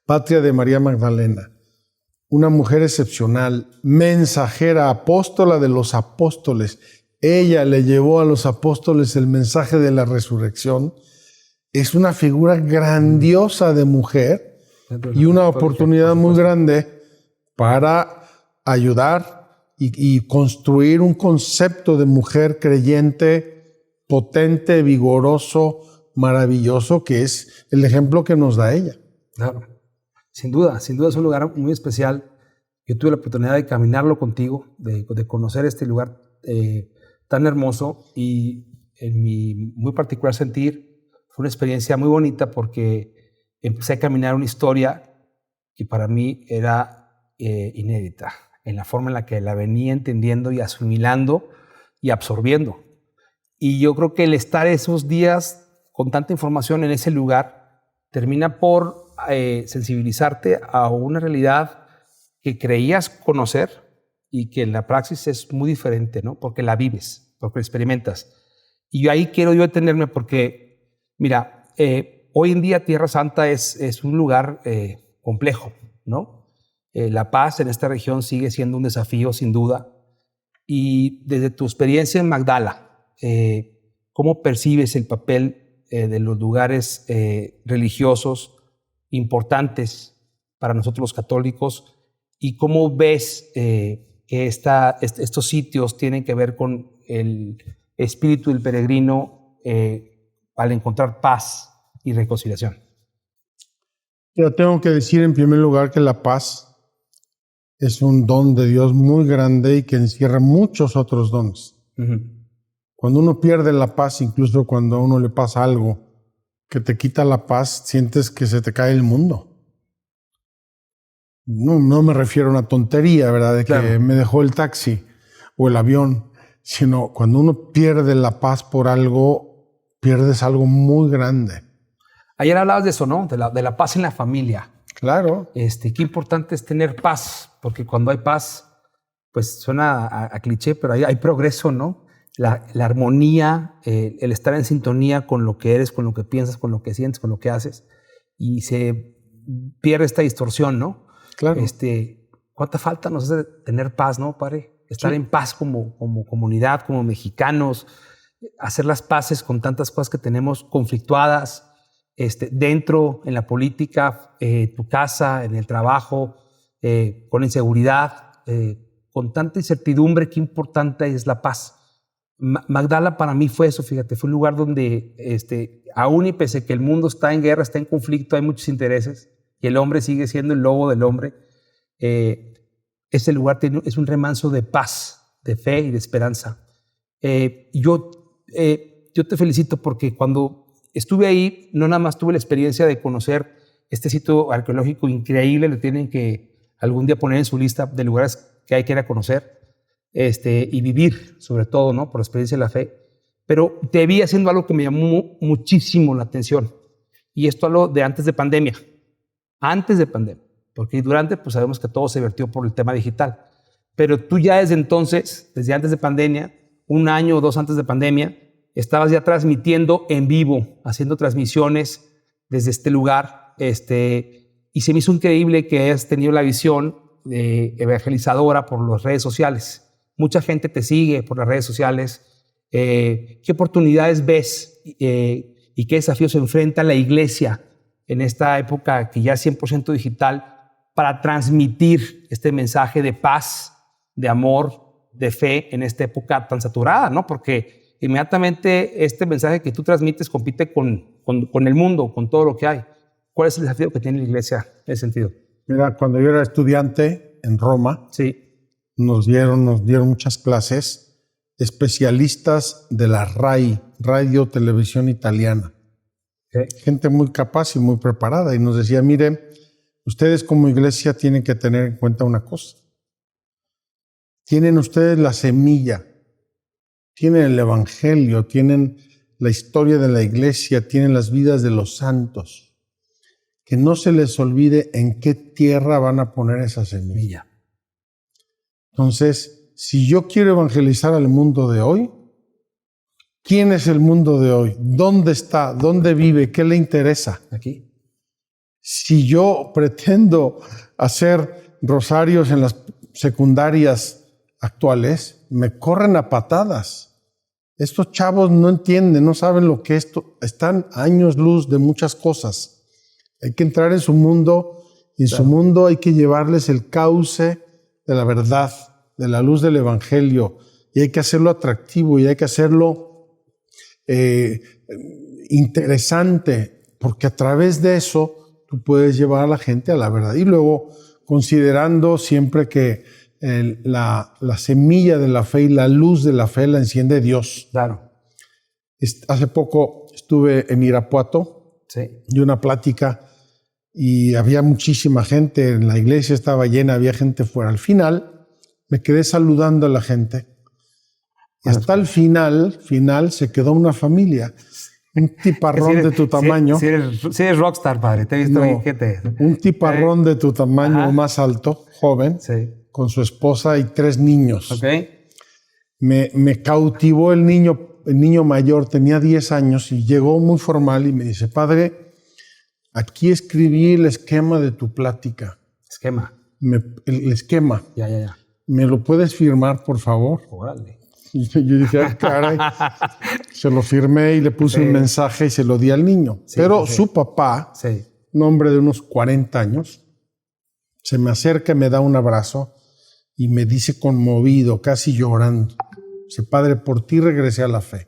patria de María Magdalena, una mujer excepcional, mensajera, apóstola de los apóstoles, ella le llevó a los apóstoles el mensaje de la resurrección, es una figura grandiosa de mujer y una oportunidad muy grande para ayudar y construir un concepto de mujer creyente, potente, vigoroso, maravilloso, que es el ejemplo que nos da ella. Claro, sin duda es un lugar muy especial. Yo tuve la oportunidad de caminarlo contigo, de conocer este lugar tan hermoso, y en mi muy particular sentir fue una experiencia muy bonita porque empecé a caminar una historia que para mí era inédita, en la forma en la que la venía entendiendo y asimilando y absorbiendo. Y yo creo que el estar esos días con tanta información en ese lugar termina por sensibilizarte a una realidad que creías conocer y que en la praxis es muy diferente, ¿no? Porque la vives, porque la experimentas. Y ahí quiero yo detenerme porque, mira, hoy en día Tierra Santa es un lugar complejo, ¿no? La paz en esta región sigue siendo un desafío, sin duda. Y desde tu experiencia en Magdala, ¿cómo percibes el papel de los lugares religiosos importantes para nosotros los católicos? ¿Y cómo ves que estos sitios tienen que ver con el espíritu del peregrino al encontrar paz y reconciliación? Yo tengo que decir en primer lugar que la paz es un don de Dios muy grande y que encierra muchos otros dones. Cuando uno pierde la paz, incluso cuando a uno le pasa algo que te quita la paz, sientes que se te cae el mundo. No me refiero a una tontería, ¿verdad? De que me dejó el taxi o el avión, sino cuando uno pierde la paz por algo, pierdes algo muy grande. Ayer hablabas de eso, ¿no? De la paz en la familia. Claro. Qué importante es tener paz, porque cuando hay paz, pues suena a cliché, pero hay progreso, ¿no? La armonía, el estar en sintonía con lo que eres, con lo que piensas, con lo que sientes, con lo que haces, y se pierde esta distorsión, ¿no? Claro. ¿Cuánta falta nos hace tener paz, no, padre? Estar en paz como comunidad, como mexicanos, hacer las paces con tantas cosas que tenemos conflictuadas, dentro, en la política, tu casa, en el trabajo, con la inseguridad, con tanta incertidumbre. Qué importante es la paz. Magdala para mí fue eso, fíjate, fue un lugar donde aún y pese a que el mundo está en guerra, está en conflicto, hay muchos intereses y el hombre sigue siendo el lobo del hombre, ese lugar es un remanso de paz, de fe y de esperanza. Yo te felicito porque cuando estuve ahí, no nada más tuve la experiencia de conocer este sitio arqueológico increíble, lo tienen que algún día poner en su lista de lugares que hay que ir a conocer y vivir, sobre todo, ¿no? Por la experiencia de la fe. Pero te vi haciendo algo que me llamó muchísimo la atención. Y esto algo de antes de pandemia. Antes de pandemia. Porque durante, pues sabemos que todo se vertió por el tema digital. Pero tú ya desde entonces, desde antes de pandemia, 1 año o 2 antes de pandemia, estabas ya transmitiendo en vivo, haciendo transmisiones desde este lugar. Y se me hizo increíble que hayas tenido la visión evangelizadora por las redes sociales. Mucha gente te sigue por las redes sociales. ¿Qué oportunidades ves y qué desafíos se enfrenta la iglesia en esta época que ya es 100% digital para transmitir este mensaje de paz, de amor, de fe en esta época tan saturada, ¿no? Porque inmediatamente este mensaje que tú transmites compite con el mundo, con todo lo que hay. ¿Cuál es el desafío que tiene la iglesia en ese sentido? Mira, cuando yo era estudiante en Roma, Sí. nos dieron muchas clases especialistas de la RAI, Radio Televisión Italiana. Okay. Gente muy capaz y muy preparada. Y nos decía, miren, ustedes como iglesia tienen que tener en cuenta una cosa. Tienen ustedes la semilla, tienen el evangelio, tienen la historia de la iglesia, tienen las vidas de los santos. Que no se les olvide en qué tierra van a poner esa semilla. Entonces, si yo quiero evangelizar al mundo de hoy, ¿quién es el mundo de hoy? ¿Dónde está? ¿Dónde vive? ¿Qué le interesa? Aquí. Si yo pretendo hacer rosarios en las secundarias actuales, me corren a patadas. Estos chavos no entienden, no saben lo que esto. Están años luz de muchas cosas. Hay que entrar en su mundo y en su mundo hay que llevarles el cauce de la verdad, de la luz del evangelio, y hay que hacerlo atractivo y hay que hacerlo interesante, porque a través de eso tú puedes llevar a la gente a la verdad. Y luego, considerando siempre que la semilla de la fe y la luz de la fe la enciende Dios. Claro. Hace poco estuve en Irapuato, sí, y una plática, y había muchísima gente, en la iglesia estaba llena, había gente fuera. Al final me quedé saludando a la gente. Y hasta el final se quedó una familia. Un tiparrón de tu tamaño. Si eres rockstar, padre. Te he visto ahí, gente. Un tiparrón de tu tamaño, más alto, joven, con su esposa y 3 niños. Okay. Me cautivó el niño mayor, tenía 10 años y llegó muy formal y me dice, padre, aquí escribí el esquema de tu plática. ¿Esquema? El esquema. Ya. ¿Me lo puedes firmar, por favor? Órale. Y yo dije, ah, caray. Se lo firmé y le puse un mensaje y se lo di al niño. Pero su papá, un hombre de unos 40 años, se me acerca y me da un abrazo y me dice conmovido, casi llorando, dice, padre, por ti regresé a la fe.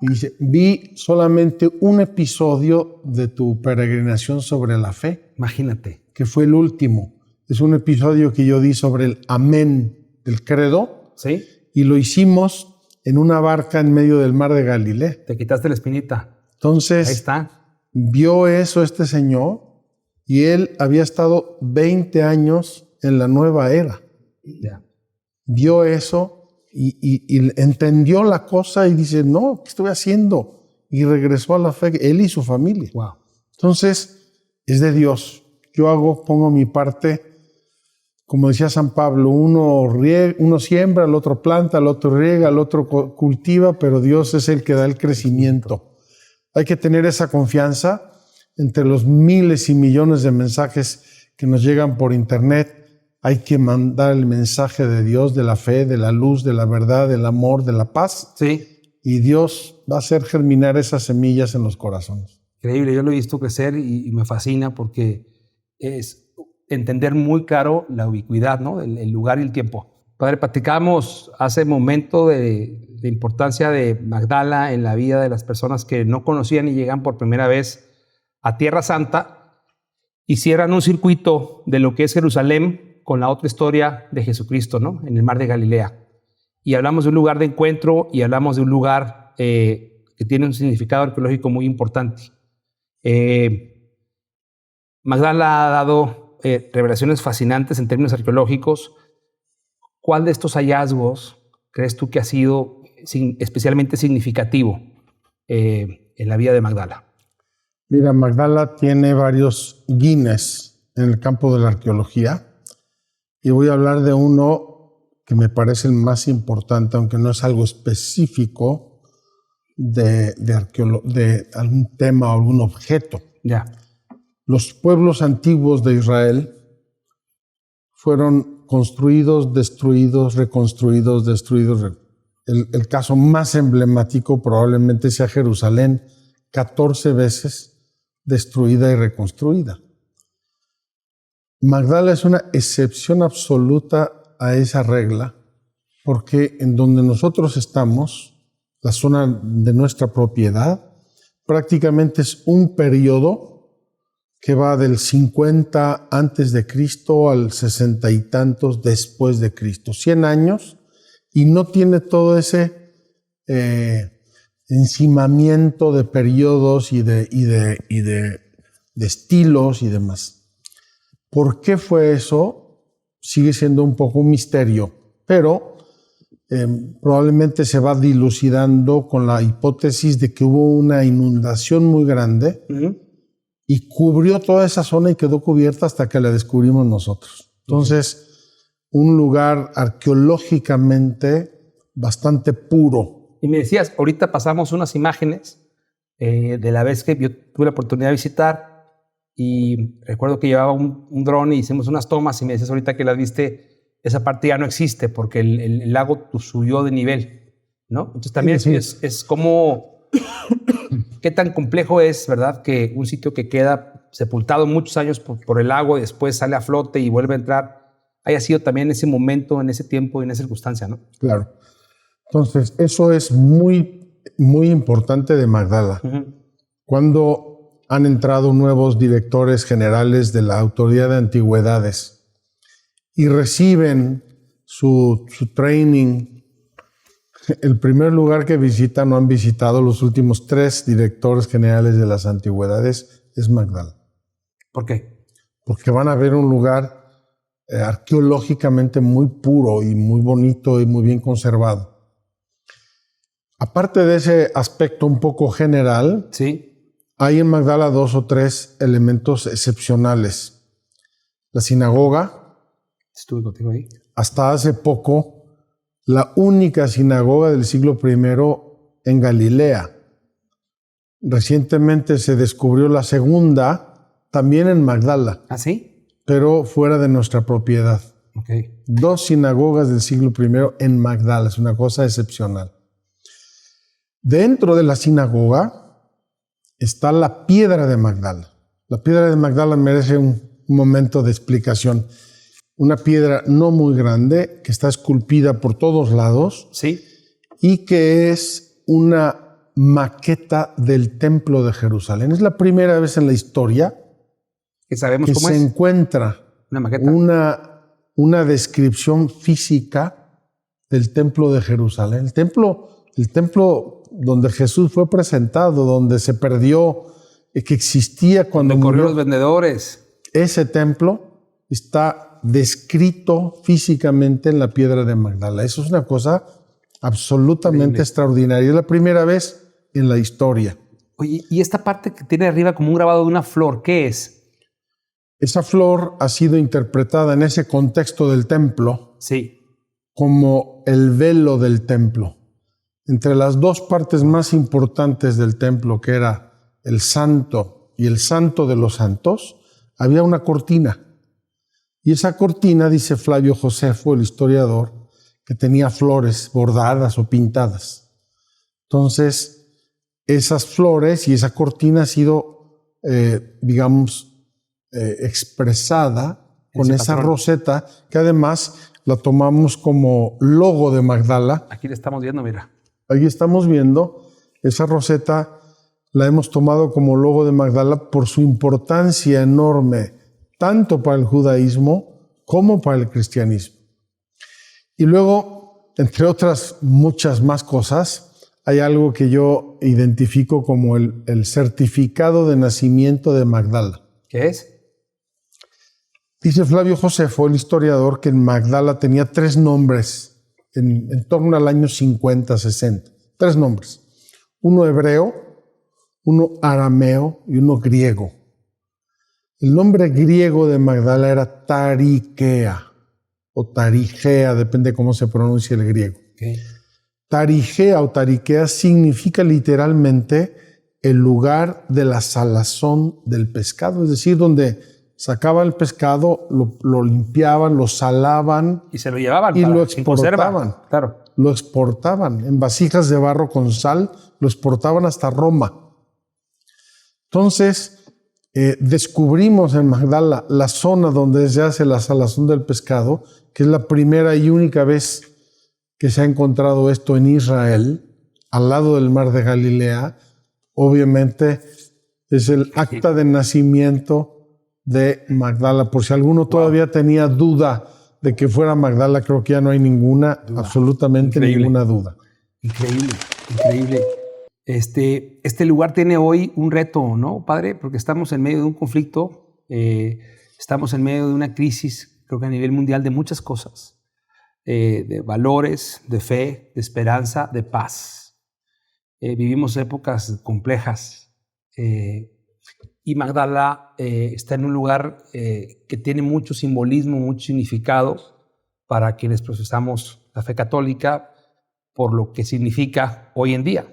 Y dice, vi solamente un episodio de tu peregrinación sobre la fe. Imagínate. Que fue el último. Es un episodio que yo di sobre el amén del credo. Sí. Y lo hicimos en una barca en medio del mar de Galilea. Te quitaste la espinita. Entonces, ahí está. Vio eso este señor y él había estado 20 años en la nueva era. Ya. Vio eso y entendió la cosa y dice, no, ¿qué estoy haciendo? Y regresó a la fe, él y su familia. Wow. Entonces, es de Dios. Yo pongo mi parte, como decía San Pablo, uno siembra, el otro planta, el otro riega, el otro cultiva, pero Dios es el que da el crecimiento. Hay que tener esa confianza entre los miles y millones de mensajes que nos llegan por internet. Hay que mandar el mensaje de Dios, de la fe, de la luz, de la verdad, del amor, de la paz. Sí. Y Dios va a hacer germinar esas semillas en los corazones. Increíble, yo lo he visto crecer y me fascina porque es entender muy claro la ubicuidad, ¿no? El lugar y el tiempo. Padre, platicamos hace momento de la importancia de Magdala en la vida de las personas que no conocían y llegan por primera vez a Tierra Santa y cierran un circuito de lo que es Jerusalén con la otra historia de Jesucristo, ¿no? En el mar de Galilea. Y hablamos de un lugar de encuentro y hablamos de un lugar que tiene un significado arqueológico muy importante. Magdala ha dado revelaciones fascinantes en términos arqueológicos. ¿Cuál de estos hallazgos crees tú que ha sido especialmente significativo en la vida de Magdala? Mira, Magdala tiene varios Guinness en el campo de la arqueología y voy a hablar de uno que me parece el más importante, aunque no es algo específico de algún tema o algún objeto. Ya. Los pueblos antiguos de Israel fueron construidos, destruidos, reconstruidos, destruidos. El caso más emblemático probablemente sea Jerusalén, 14 veces destruida y reconstruida. Magdala es una excepción absoluta a esa regla, porque en donde nosotros estamos, la zona de nuestra propiedad, prácticamente es un periodo que va del 50 antes de Cristo al 60 y tantos después de Cristo, 100 años, y no tiene todo ese encimamiento de periodos y de estilos y demás. ¿Por qué fue eso? Sigue siendo un poco un misterio, pero probablemente se va dilucidando con la hipótesis de que hubo una inundación muy grande y cubrió toda esa zona y quedó cubierta hasta que la descubrimos nosotros. Entonces, un lugar arqueológicamente bastante puro. Y me decías, ahorita pasamos unas imágenes de la vez que yo tuve la oportunidad de visitar. Y recuerdo que llevaba un dron y hicimos unas tomas y me decías ahorita que las viste, esa parte ya no existe porque el lago subió de nivel, ¿no? Entonces también sí. es como, qué tan complejo es, ¿verdad? Que un sitio que queda sepultado muchos años por el lago y después sale a flote y vuelve a entrar, haya sido también ese momento, en ese tiempo y en esa circunstancia, ¿no? Claro. Entonces, eso es muy, muy importante de Magdala. Cuando han entrado nuevos directores generales de la Autoridad de Antigüedades y reciben su training. El primer lugar que visitan o han visitado los últimos 3 directores generales de las antigüedades es Magdala. ¿Por qué? Porque van a ver un lugar arqueológicamente muy puro y muy bonito y muy bien conservado. Aparte de ese aspecto un poco general, sí, hay en Magdala 2 o 3 elementos excepcionales. La sinagoga, estuve contigo ahí, hasta hace poco, la única sinagoga del siglo I en Galilea. Recientemente se descubrió la segunda, también en Magdala. ¿Ah, sí? Pero fuera de nuestra propiedad. Okay. 2 sinagogas del siglo I en Magdala, es una cosa excepcional. Dentro de la sinagoga está la piedra de Magdala. La piedra de Magdala merece un momento de explicación. Una piedra no muy grande, que está esculpida por todos lados, sí, y que es una maqueta del Templo de Jerusalén. Es la primera vez en la historia que sabemos que cómo se es. Encuentra una maqueta, una descripción física del Templo de Jerusalén. El templo donde Jesús fue presentado, donde se perdió, que existía cuando donde corrió murió. los vendedores. Ese templo está descrito físicamente en la piedra de Magdala. Eso es una cosa absolutamente increíble, extraordinaria. Es la primera vez en la historia. Oye, y esta parte que tiene arriba como un grabado de una flor, ¿qué es? Esa flor ha sido interpretada en ese contexto del templo Sí, como el velo del templo. Entre las 2 partes más importantes del templo, que era el santo y el santo de los santos, había una cortina. Y esa cortina, dice Flavio Josefo, el historiador, que tenía flores bordadas o pintadas. Entonces, esas flores y esa cortina ha sido, expresada con esa roseta, que además la tomamos como logo de Magdala. aquí le estamos viendo, mira. Ahí estamos viendo esa roseta, la hemos tomado como logo de Magdala por su importancia enorme, tanto para el judaísmo como para el cristianismo. Y luego, entre otras muchas más cosas, hay algo que yo identifico como el certificado de nacimiento de Magdala. ¿Qué es? Dice Flavio Josefo, el historiador, que en Magdala tenía 3 nombres en torno al año 50, 60. 3 nombres. Uno hebreo, uno arameo y uno griego. El nombre griego de Magdala era Tarikea o Tarigea, depende cómo se pronuncia el griego. Okay. Tarigea o Tarikea significa literalmente el lugar de la salazón del pescado, es decir, donde sacaban el pescado, lo limpiaban, lo salaban y se lo llevaban y para, lo sin conserva. exportaban. Claro. Lo exportaban en vasijas de barro con sal, lo exportaban hasta Roma. Entonces, descubrimos en Magdala la zona donde se hace la salazón del pescado, que es la primera y única vez que se ha encontrado esto en Israel, al lado del mar de Galilea. Obviamente es el acta de nacimiento de Magdala. Por si alguno todavía tenía duda de que fuera Magdala, creo que ya no hay ninguna, absolutamente ninguna duda. Increíble, increíble. Este lugar tiene hoy un reto, ¿no, padre? Porque estamos en medio de un conflicto, estamos en medio de una crisis, creo que a nivel mundial, de muchas cosas, de valores, de fe, de esperanza, de paz. Vivimos épocas complejas y Magdala está en un lugar que tiene mucho simbolismo, mucho significado para quienes profesamos la fe católica por lo que significa hoy en día.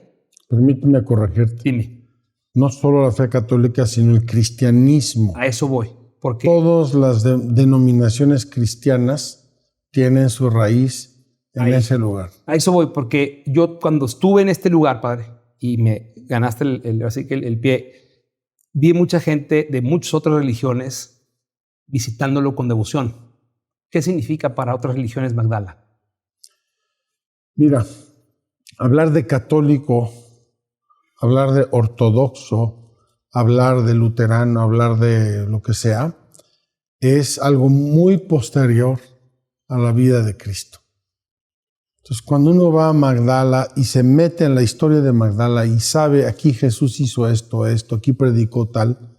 Permíteme corregirte. Dime. No solo la fe católica, sino el cristianismo. A eso voy. Porque todas las denominaciones cristianas tienen su raíz en ese lugar. A eso voy, porque yo cuando estuve en este lugar, padre, y me ganaste el pie, vi mucha gente de muchas otras religiones visitándolo con devoción. ¿Qué significa para otras religiones Magdala? Mira, hablar de católico, hablar de ortodoxo, hablar de luterano, hablar de lo que sea, es algo muy posterior a la vida de Cristo. Entonces, cuando uno va a Magdala y se mete en la historia de Magdala y sabe, aquí Jesús hizo esto, aquí predicó tal,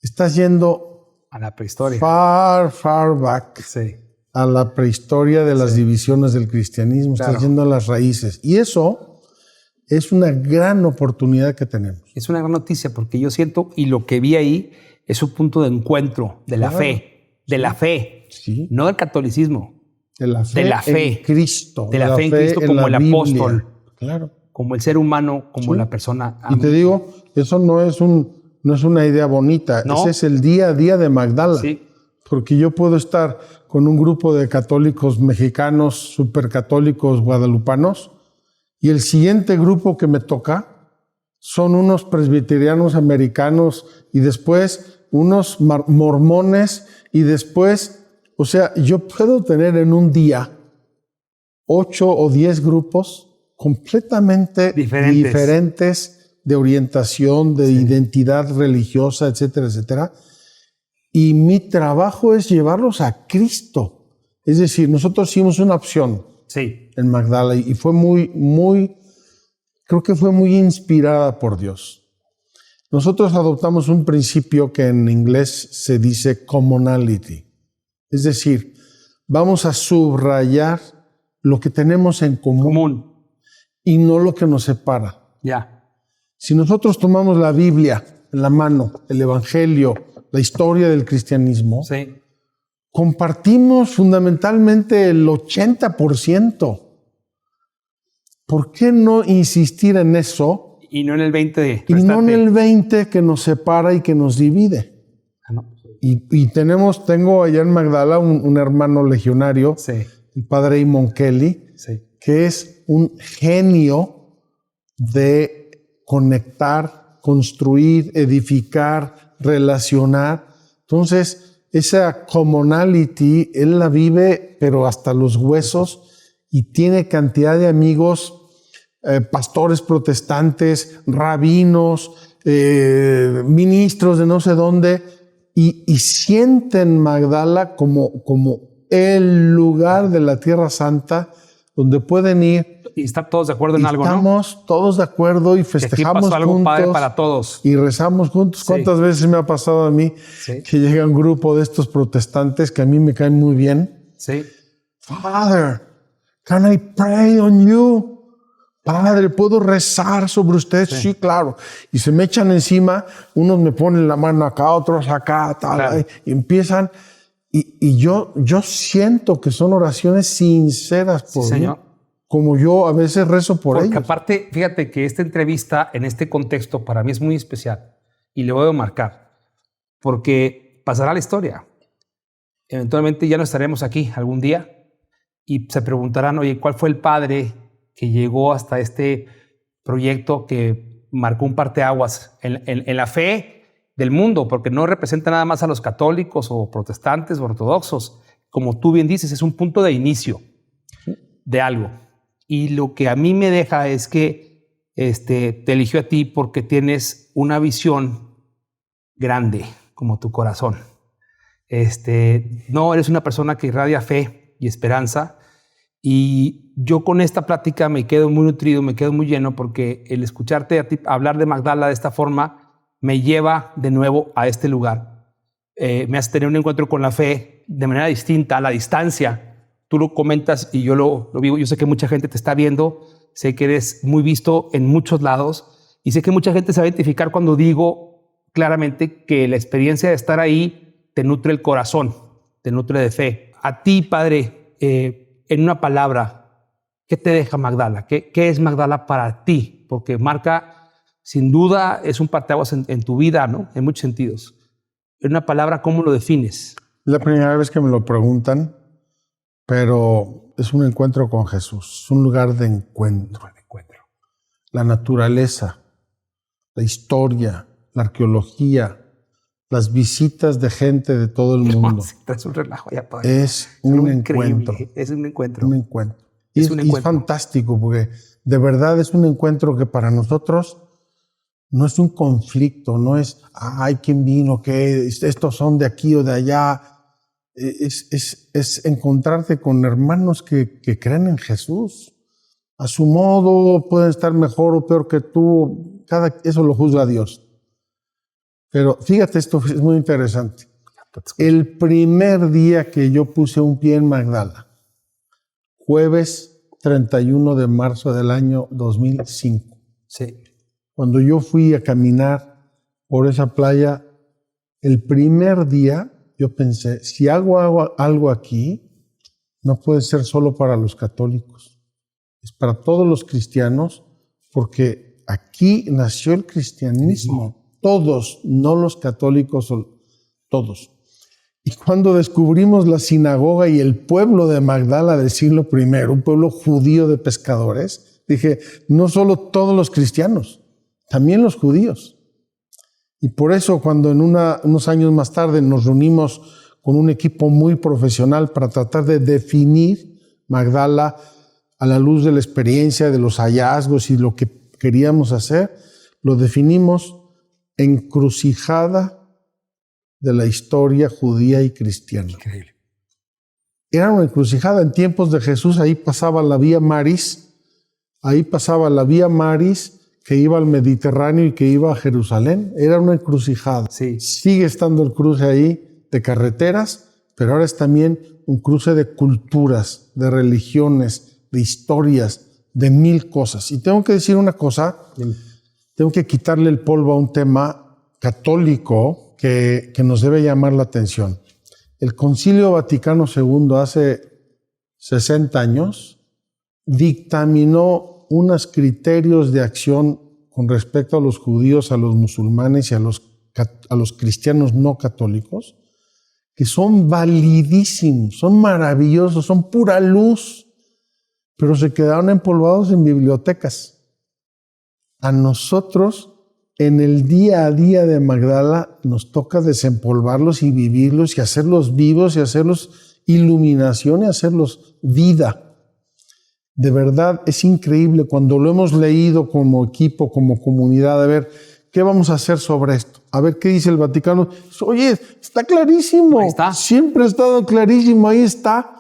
estás yendo a la prehistoria. Far back. Sí. A la prehistoria de las divisiones del cristianismo, claro. Estás yendo a las raíces. Y eso es una gran oportunidad que tenemos. Es una gran noticia porque yo siento, y lo que vi ahí es un punto de encuentro de la fe, de la fe, sí. No del catolicismo, de la fe en Cristo. De la fe en Cristo como el apóstol, claro. Como el ser humano, como la persona. Y te digo, eso no es una idea bonita, ¿no? Ese es el día a día de Magdala. Sí. Porque yo puedo estar con un grupo de católicos mexicanos, supercatólicos guadalupanos, y el siguiente grupo que me toca son unos presbiterianos americanos y después unos mormones y después, o sea, yo puedo tener en un día 8 o 10 grupos completamente diferentes de orientación, de identidad religiosa, etcétera, etcétera. Y mi trabajo es llevarlos a Cristo. Es decir, nosotros hicimos una opción en Magdala y fue creo que fue muy inspirada por Dios. Nosotros adoptamos un principio que en inglés se dice commonality. Es decir, vamos a subrayar lo que tenemos en común. Y no lo que nos separa. Si nosotros tomamos la Biblia en la mano, el Evangelio, la historia del cristianismo, compartimos fundamentalmente el 80%. ¿Por qué no insistir en eso? Y no en el 20%. Y no en el 20% que nos separa y que nos divide. Y tengo allá en Magdala un hermano legionario, el padre Imon Kelly, que es un genio de conectar, construir, edificar, relacionar. Entonces, esa commonality, él la vive, pero hasta los huesos, y tiene cantidad de amigos, pastores protestantes, rabinos, ministros de no sé dónde, y sienten Magdala como el lugar de la Tierra Santa donde pueden ir. Y estar todos de acuerdo en algo, ¿no? Estamos todos de acuerdo y Que aquí festejamos pasó algo juntos. padre para todos. Y rezamos juntos. Sí. ¿Cuántas veces me ha pasado a mí Sí. que llega un grupo de estos protestantes que a mí me caen muy bien? Sí. Father, can I pray on you? Padre, ¿puedo rezar sobre usted? Sí, claro. Y se me echan encima, unos me ponen la mano acá, otros acá, tal, Claro. y empiezan. Y yo siento que son oraciones sinceras por mí, Señor. como yo a veces rezo por Porque ellos. aparte, fíjate que esta entrevista en este contexto para mí es muy especial y le voy a marcar porque pasará la historia. Eventualmente ya no estaremos aquí algún día y se preguntarán, oye, ¿cuál fue el padre que llegó hasta este proyecto que marcó un parteaguas en la fe del mundo? Porque no representa nada más a los católicos o protestantes o ortodoxos. Como tú bien dices, es un punto de inicio de algo. Y lo que a mí me deja es que te eligió a ti porque tienes una visión grande como tu corazón. No eres una persona que irradia fe y esperanza. Y yo con esta plática me quedo muy nutrido, me quedo muy lleno porque el escucharte a ti hablar de Magdala de esta forma me lleva de nuevo a este lugar. Me hace tener un encuentro con la fe de manera distinta, a la distancia. Tú lo comentas y yo lo vivo. Yo sé que mucha gente te está viendo, sé que eres muy visto en muchos lados y sé que mucha gente se va a identificar cuando digo claramente que la experiencia de estar ahí te nutre el corazón, te nutre de fe. A ti, Padre, en una palabra, ¿qué te deja Magdala? ¿Qué es Magdala para ti? Porque marca, sin duda, es un parteaguas en tu vida, ¿no? En muchos sentidos. En una palabra, ¿cómo lo defines? Es la primera vez que me lo preguntan, pero es un encuentro con Jesús, es un lugar de encuentro. La naturaleza, la historia, la arqueología, las visitas de gente de todo el mundo. Traes un relajo allá, Padre. Es un encuentro. Es un encuentro. Un encuentro. Y Es un encuentro. es fantástico porque de verdad es un encuentro que para nosotros no es un conflicto, no es, ay, ¿quién vino? ¿Qué? Estos son de aquí o de allá. Es encontrarte con hermanos que creen en Jesús. A su modo pueden estar mejor o peor que tú. Eso lo juzga Dios. Pero fíjate, esto es muy interesante. El primer día que yo puse un pie en Magdala, jueves 31 de marzo del año 2005. Sí. Cuando yo fui a caminar por esa playa, el primer día yo pensé, si hago algo aquí, no puede ser solo para los católicos, es para todos los cristianos, porque aquí nació el cristianismo. Todos, no los católicos, todos. Y cuando descubrimos la sinagoga y el pueblo de Magdala del siglo I, un pueblo judío de pescadores, dije, no solo todos los cristianos, también los judíos. Y por eso cuando unos años más tarde nos reunimos con un equipo muy profesional para tratar de definir Magdala a la luz de la experiencia, de los hallazgos y lo que queríamos hacer, lo definimos encrucijada de la historia judía y cristiana. Increíble. Era una encrucijada. En tiempos de Jesús, ahí pasaba la Vía Maris, que iba al Mediterráneo y que iba a Jerusalén. Era una encrucijada. Sí. Sigue estando el cruce ahí de carreteras, pero ahora es también un cruce de culturas, de religiones, de historias, de mil cosas. Y tengo que decir una cosa, tengo que quitarle el polvo a un tema católico que nos debe llamar la atención. El Concilio Vaticano II hace 60 años dictaminó unos criterios de acción con respecto a los judíos, a los musulmanes y a los cristianos no católicos, que son validísimos, son maravillosos, son pura luz, pero se quedaron empolvados en bibliotecas. A nosotros, en el día a día de Magdala, nos toca desempolvarlos y vivirlos y hacerlos vivos y hacerlos iluminación y hacerlos vida. De verdad, es increíble cuando lo hemos leído como equipo, como comunidad, a ver ¿qué vamos a hacer sobre esto? A ver qué dice el Vaticano. Oye, está clarísimo. Ahí está. Siempre ha estado clarísimo, ahí está.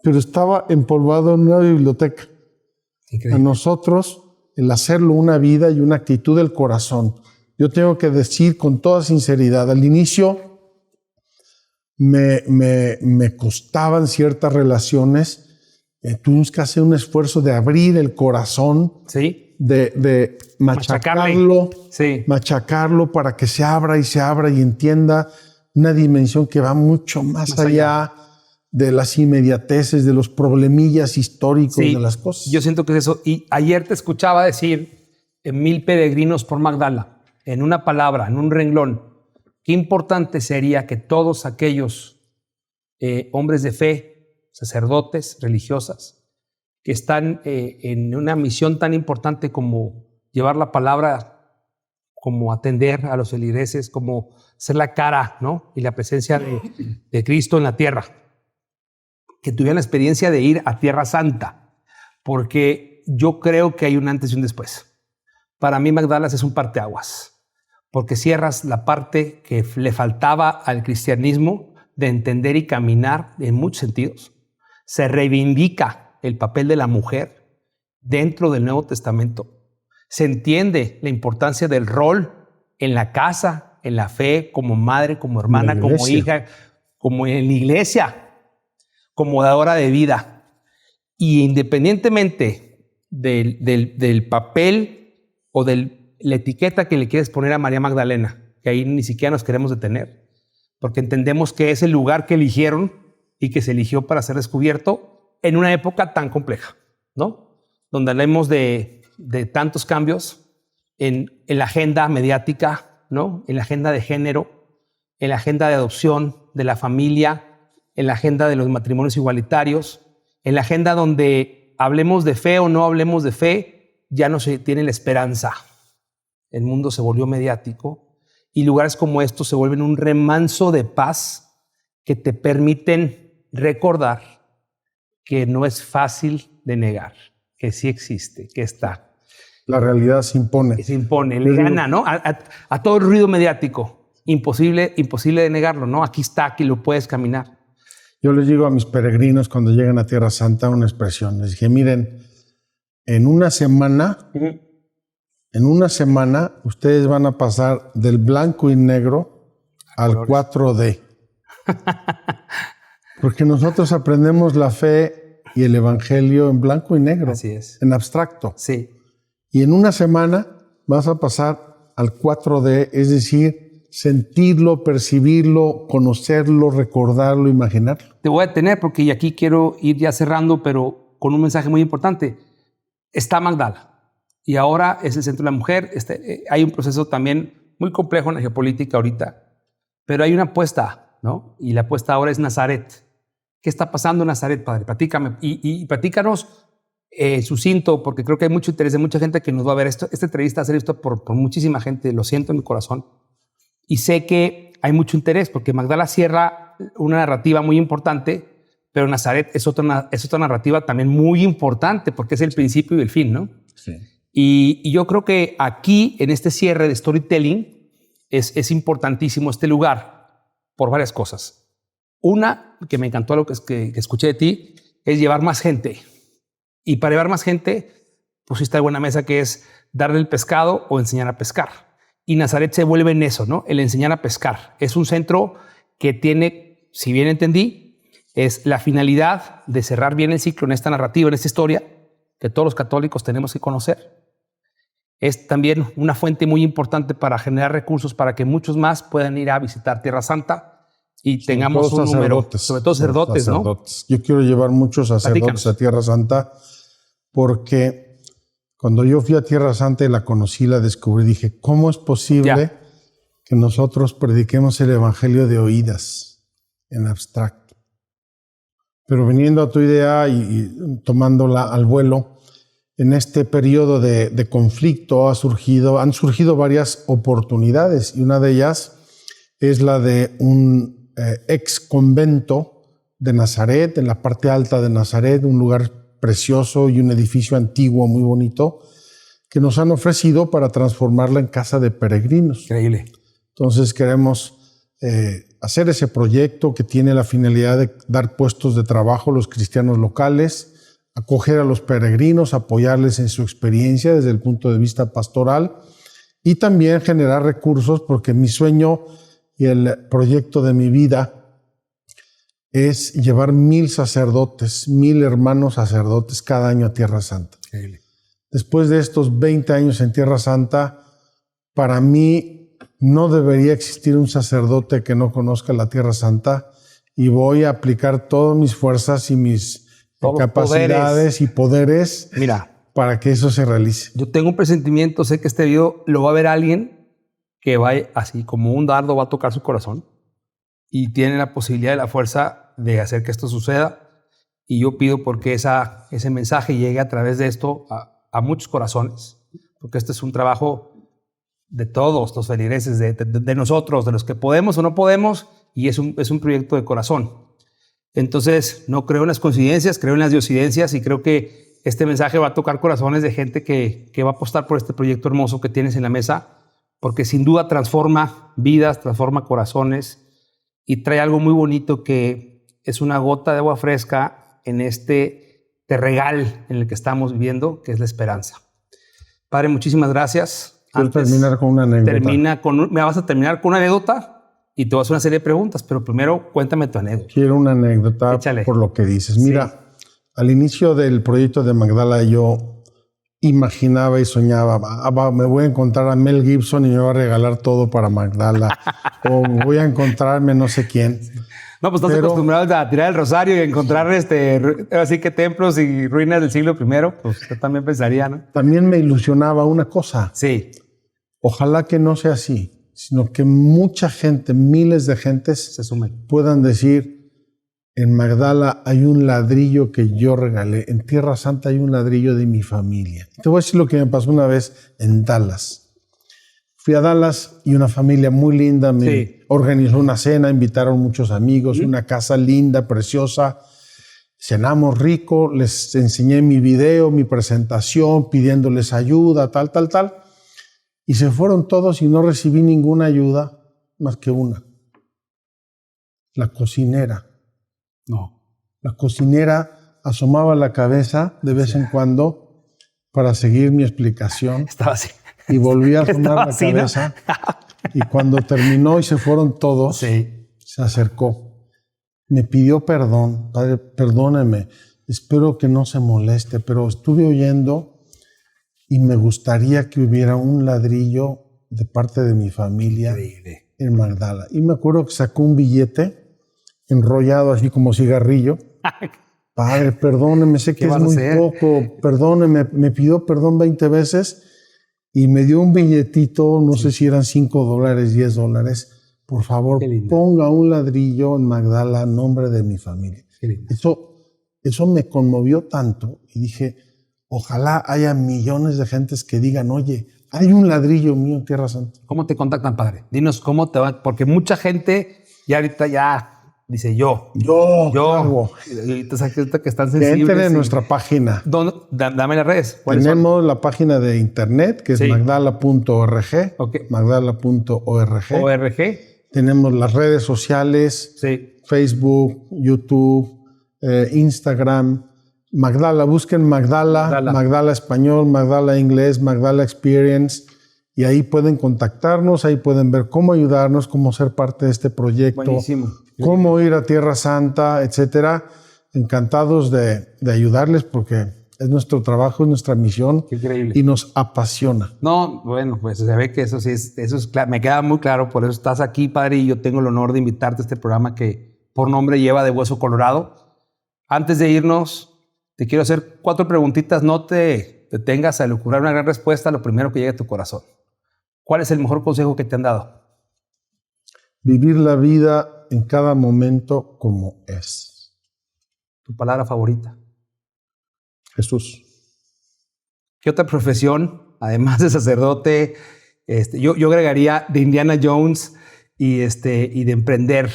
Pero estaba empolvado en una biblioteca. Increíble. A nosotros, el hacerlo una vida y una actitud del corazón. Yo tengo que decir con toda sinceridad, al inicio me costaban ciertas relaciones. Tuvimos que hacer un esfuerzo de abrir el corazón, Sí. de machacarlo para que se abra y entienda una dimensión que va mucho más allá de las inmediateces, de los problemillas históricos, Sí, de las cosas. yo siento que es eso. Y ayer te escuchaba decir 1000 peregrinos por Magdala, en una palabra, en un renglón. Qué importante sería que todos aquellos hombres de fe, sacerdotes, religiosas, que están en una misión tan importante como llevar la palabra, como atender a los feligreses, como ser la cara, ¿no? Y la presencia de Cristo en la tierra, que tuvieran la experiencia de ir a Tierra Santa, porque yo creo que hay un antes y un después. Para mí Magdala es un parteaguas, porque cierras la parte que le faltaba al cristianismo de entender y caminar en muchos sentidos. Se reivindica el papel de la mujer dentro del Nuevo Testamento. Se entiende la importancia del rol en la casa, en la fe, como madre, como hermana, como hija, como en la iglesia, como dadora de vida. Y independientemente del papel o de la etiqueta que le quieres poner a María Magdalena, que ahí ni siquiera nos queremos detener, porque entendemos que es el lugar que eligieron y que se eligió para ser descubierto en una época tan compleja, ¿no? Donde hablemos de tantos cambios en la agenda mediática, ¿no? En la agenda de género, en la agenda de adopción, de la familia, en la agenda de los matrimonios igualitarios, en la agenda donde hablemos de fe o no hablemos de fe, ya no se tiene la esperanza. El mundo se volvió mediático y lugares como estos se vuelven un remanso de paz que te permiten recordar que no es fácil de negar, que sí existe, que está. La realidad se impone. Que se impone, le gana, ¿no? A todo el ruido mediático. Imposible de negarlo, ¿no? Aquí está, aquí lo puedes caminar. Yo les digo a mis peregrinos cuando llegan a Tierra Santa una expresión. Les dije, miren, en una semana ustedes van a pasar del blanco y negro al 4D. Porque nosotros aprendemos la fe y el evangelio en blanco y negro. Así es. En abstracto. Sí. Y en una semana vas a pasar al 4D, es decir, sentirlo, percibirlo, conocerlo, recordarlo, imaginarlo. Te voy a detener porque y aquí quiero ir ya cerrando, pero con un mensaje muy importante. Está Magdala y ahora es el centro de la mujer. Hay un proceso también muy complejo en la geopolítica ahorita, pero hay una apuesta, ¿no? Y la apuesta ahora es Nazaret. ¿Qué está pasando en Nazaret, padre? Platícame y platícanos sucinto, porque creo que hay mucho interés de mucha gente que nos va a ver esto. Esta entrevista va a ser vista por muchísima gente, lo siento en mi corazón. Y sé que hay mucho interés porque Magdala cierra una narrativa muy importante, pero Nazaret es otra narrativa también muy importante porque es el principio y el fin, ¿no? Sí. Y yo creo que aquí, en este cierre de storytelling, es importantísimo este lugar por varias cosas. Una, que me encantó lo que escuché de ti, es llevar más gente. Y para llevar más gente, pusiste alguna mesa que es darle el pescado o enseñar a pescar. Y Nazaret se vuelve en eso, ¿no? El enseñar a pescar. Es un centro que tiene, si bien entendí, es la finalidad de cerrar bien el ciclo en esta narrativa, en esta historia, que todos los católicos tenemos que conocer. Es también una fuente muy importante para generar recursos para que muchos más puedan ir a visitar Tierra Santa y tengamos un número, sobre todo sacerdotes, ¿no? Yo quiero llevar muchos sacerdotes a Tierra Santa porque cuando yo fui a Tierra Santa y la conocí, la descubrí, dije, ¿cómo es posible que nosotros prediquemos el evangelio de oídas en abstracto? Pero viniendo a tu idea y tomándola al vuelo, en este periodo de conflicto han surgido varias oportunidades y una de ellas es la de un ex convento de Nazaret, en la parte alta de Nazaret, un lugar precioso y un edificio antiguo muy bonito que nos han ofrecido para transformarla en casa de peregrinos. Increíble. Entonces queremos hacer ese proyecto que tiene la finalidad de dar puestos de trabajo a los cristianos locales, acoger a los peregrinos, apoyarles en su experiencia desde el punto de vista pastoral y también generar recursos, porque mi sueño y el proyecto de mi vida es llevar 1,000 sacerdotes, 1,000 hermanos sacerdotes cada año a Tierra Santa. Increíble. Después de estos 20 años en Tierra Santa, para mí no debería existir un sacerdote que no conozca la Tierra Santa, y voy a aplicar todas mis fuerzas y mis capacidades y poderes para que eso se realice. Yo tengo un presentimiento, sé que este video lo va a ver alguien que va así como un dardo, va a tocar su corazón y tiene la posibilidad y la fuerza de hacer que esto suceda. Y yo pido porque ese mensaje llegue a través de esto a muchos corazones, porque este es un trabajo de todos los feligreses, de nosotros, de los que podemos o no podemos, y es un proyecto de corazón. Entonces, no creo en las coincidencias, creo en las diosidencias, y creo que este mensaje va a tocar corazones de gente que va a apostar por este proyecto hermoso que tienes en la mesa, porque sin duda transforma vidas, transforma corazones, y trae algo muy bonito que es una gota de agua fresca en este terregal en el que estamos viviendo, que es la esperanza. Padre, muchísimas gracias. Quiero terminar con una anécdota. Me vas a terminar con una anécdota y te voy a hacer una serie de preguntas, pero primero cuéntame tu anécdota. Quiero una anécdota. Échale. Por lo que dices. Mira, al inicio del proyecto de Magdala yo imaginaba y soñaba, me voy a encontrar a Mel Gibson y me va a regalar todo para Magdala, o voy a encontrarme no sé quién. No, pues estás acostumbrado a tirar el rosario y a encontrar así que templos y ruinas del siglo I, pues yo también pensaría, ¿no? También me ilusionaba una cosa. Sí. Ojalá que no sea así, sino que mucha gente, miles de gentes se sumen, puedan decir, en Magdala hay un ladrillo que yo regalé, en Tierra Santa hay un ladrillo de mi familia. Te voy a decir lo que me pasó una vez en Dallas. Fui a Dallas y una familia muy linda me organizó una cena, invitaron muchos amigos, una casa linda, preciosa. Cenamos rico, les enseñé mi video, mi presentación, pidiéndoles ayuda, tal. Y se fueron todos y no recibí ninguna ayuda más que una. La cocinera. No. La cocinera asomaba la cabeza de vez en cuando para seguir mi explicación. Estaba así. Y volví a asomar la cabeza. Y cuando terminó y se fueron todos, se acercó. Me pidió perdón. Padre, perdóneme. Espero que no se moleste, pero estuve oyendo y me gustaría que hubiera un ladrillo de parte de mi familia en Magdala. Y me acuerdo que sacó un billete enrollado así como cigarrillo. Padre, perdóneme, sé que es muy poco. Perdóneme, me pidió perdón 20 veces. Y me dio un billetito, no sé si eran $5, $10. Por favor, ponga un ladrillo en Magdala a nombre de mi familia. Eso me conmovió tanto y dije, ojalá haya millones de gentes que digan, oye, hay un ladrillo mío en Tierra Santa. ¿Cómo te contactan, padre? Dinos cómo te va, porque mucha gente ya ahorita dice yo. Entonces, que están sensibles. Entren en nuestra página. Dame las redes. Tenemos la página de internet, que es magdala.org. Magdala.org. Tenemos las redes sociales, Facebook, YouTube, Instagram. Magdala, busquen Magdala Español, Magdala Inglés, Magdala Experience. Y ahí pueden contactarnos, ahí pueden ver cómo ayudarnos, cómo ser parte de este proyecto. Buenísimo. Cómo ir a Tierra Santa, etcétera. Encantados de ayudarles porque es nuestro trabajo, es nuestra misión. Qué increíble. Y nos apasiona. No, bueno, pues se ve que eso es claro, me queda muy claro, por eso estás aquí, padre, y yo tengo el honor de invitarte a este programa que por nombre lleva De Hueso Colorado. Antes de irnos, te quiero hacer 4 preguntitas, no te detengas a elucubrar una gran respuesta, lo primero que llegue a tu corazón. ¿Cuál es el mejor consejo que te han dado? Vivir la vida en cada momento como es. ¿Tu palabra favorita? Jesús. ¿Qué otra profesión, además de sacerdote, yo agregaría de Indiana Jones y de emprender?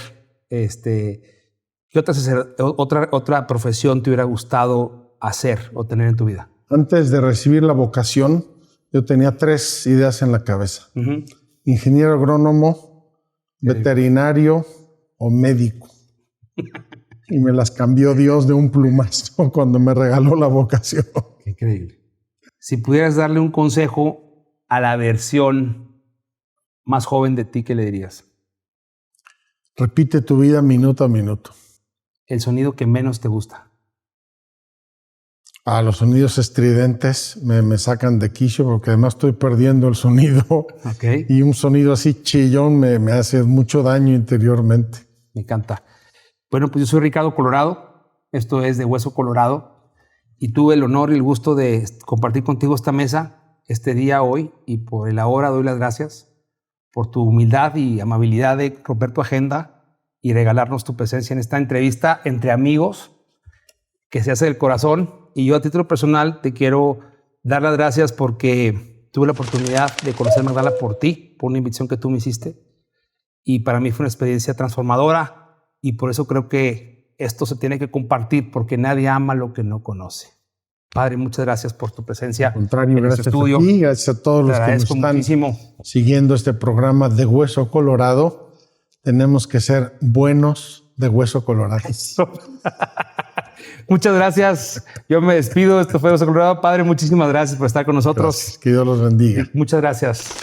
¿Qué otra profesión te hubiera gustado hacer o tener en tu vida? Antes de recibir la vocación, yo tenía 3 ideas en la cabeza. Ujú. Ingeniero agrónomo, veterinario o médico. Y me las cambió Dios de un plumazo cuando me regaló la vocación. Qué increíble. Si pudieras darle un consejo a la versión más joven de ti, ¿qué le dirías? Repite tu vida minuto a minuto. El sonido que menos te gusta. Los sonidos estridentes me sacan de quicio porque además estoy perdiendo el sonido. Ok. Y un sonido así chillón me hace mucho daño interiormente. Me encanta. Bueno, pues yo soy Ricardo Colorado. Esto es De Hueso Colorado. Y tuve el honor y el gusto de compartir contigo esta mesa, este día hoy. Y por el ahora doy las gracias por tu humildad y amabilidad de romper tu agenda y regalarnos tu presencia en esta entrevista entre amigos que se hace del corazón. Y yo a título personal te quiero dar las gracias porque tuve la oportunidad de conocer Magdala por ti, por una invitación que tú me hiciste. Y para mí fue una experiencia transformadora y por eso creo que esto se tiene que compartir porque nadie ama lo que no conoce. Padre, muchas gracias por tu presencia. Al contrario, en gracias este estudio. a ti, gracias a todos Te los que nos agradezco están muchísimo. siguiendo este programa de Hueso Colorado. Tenemos que ser buenos de hueso colorado. Muchas gracias. Yo me despido. Esto fue Hueso Colorado. Padre, muchísimas gracias por estar con nosotros. Gracias. Que Dios los bendiga. Muchas gracias.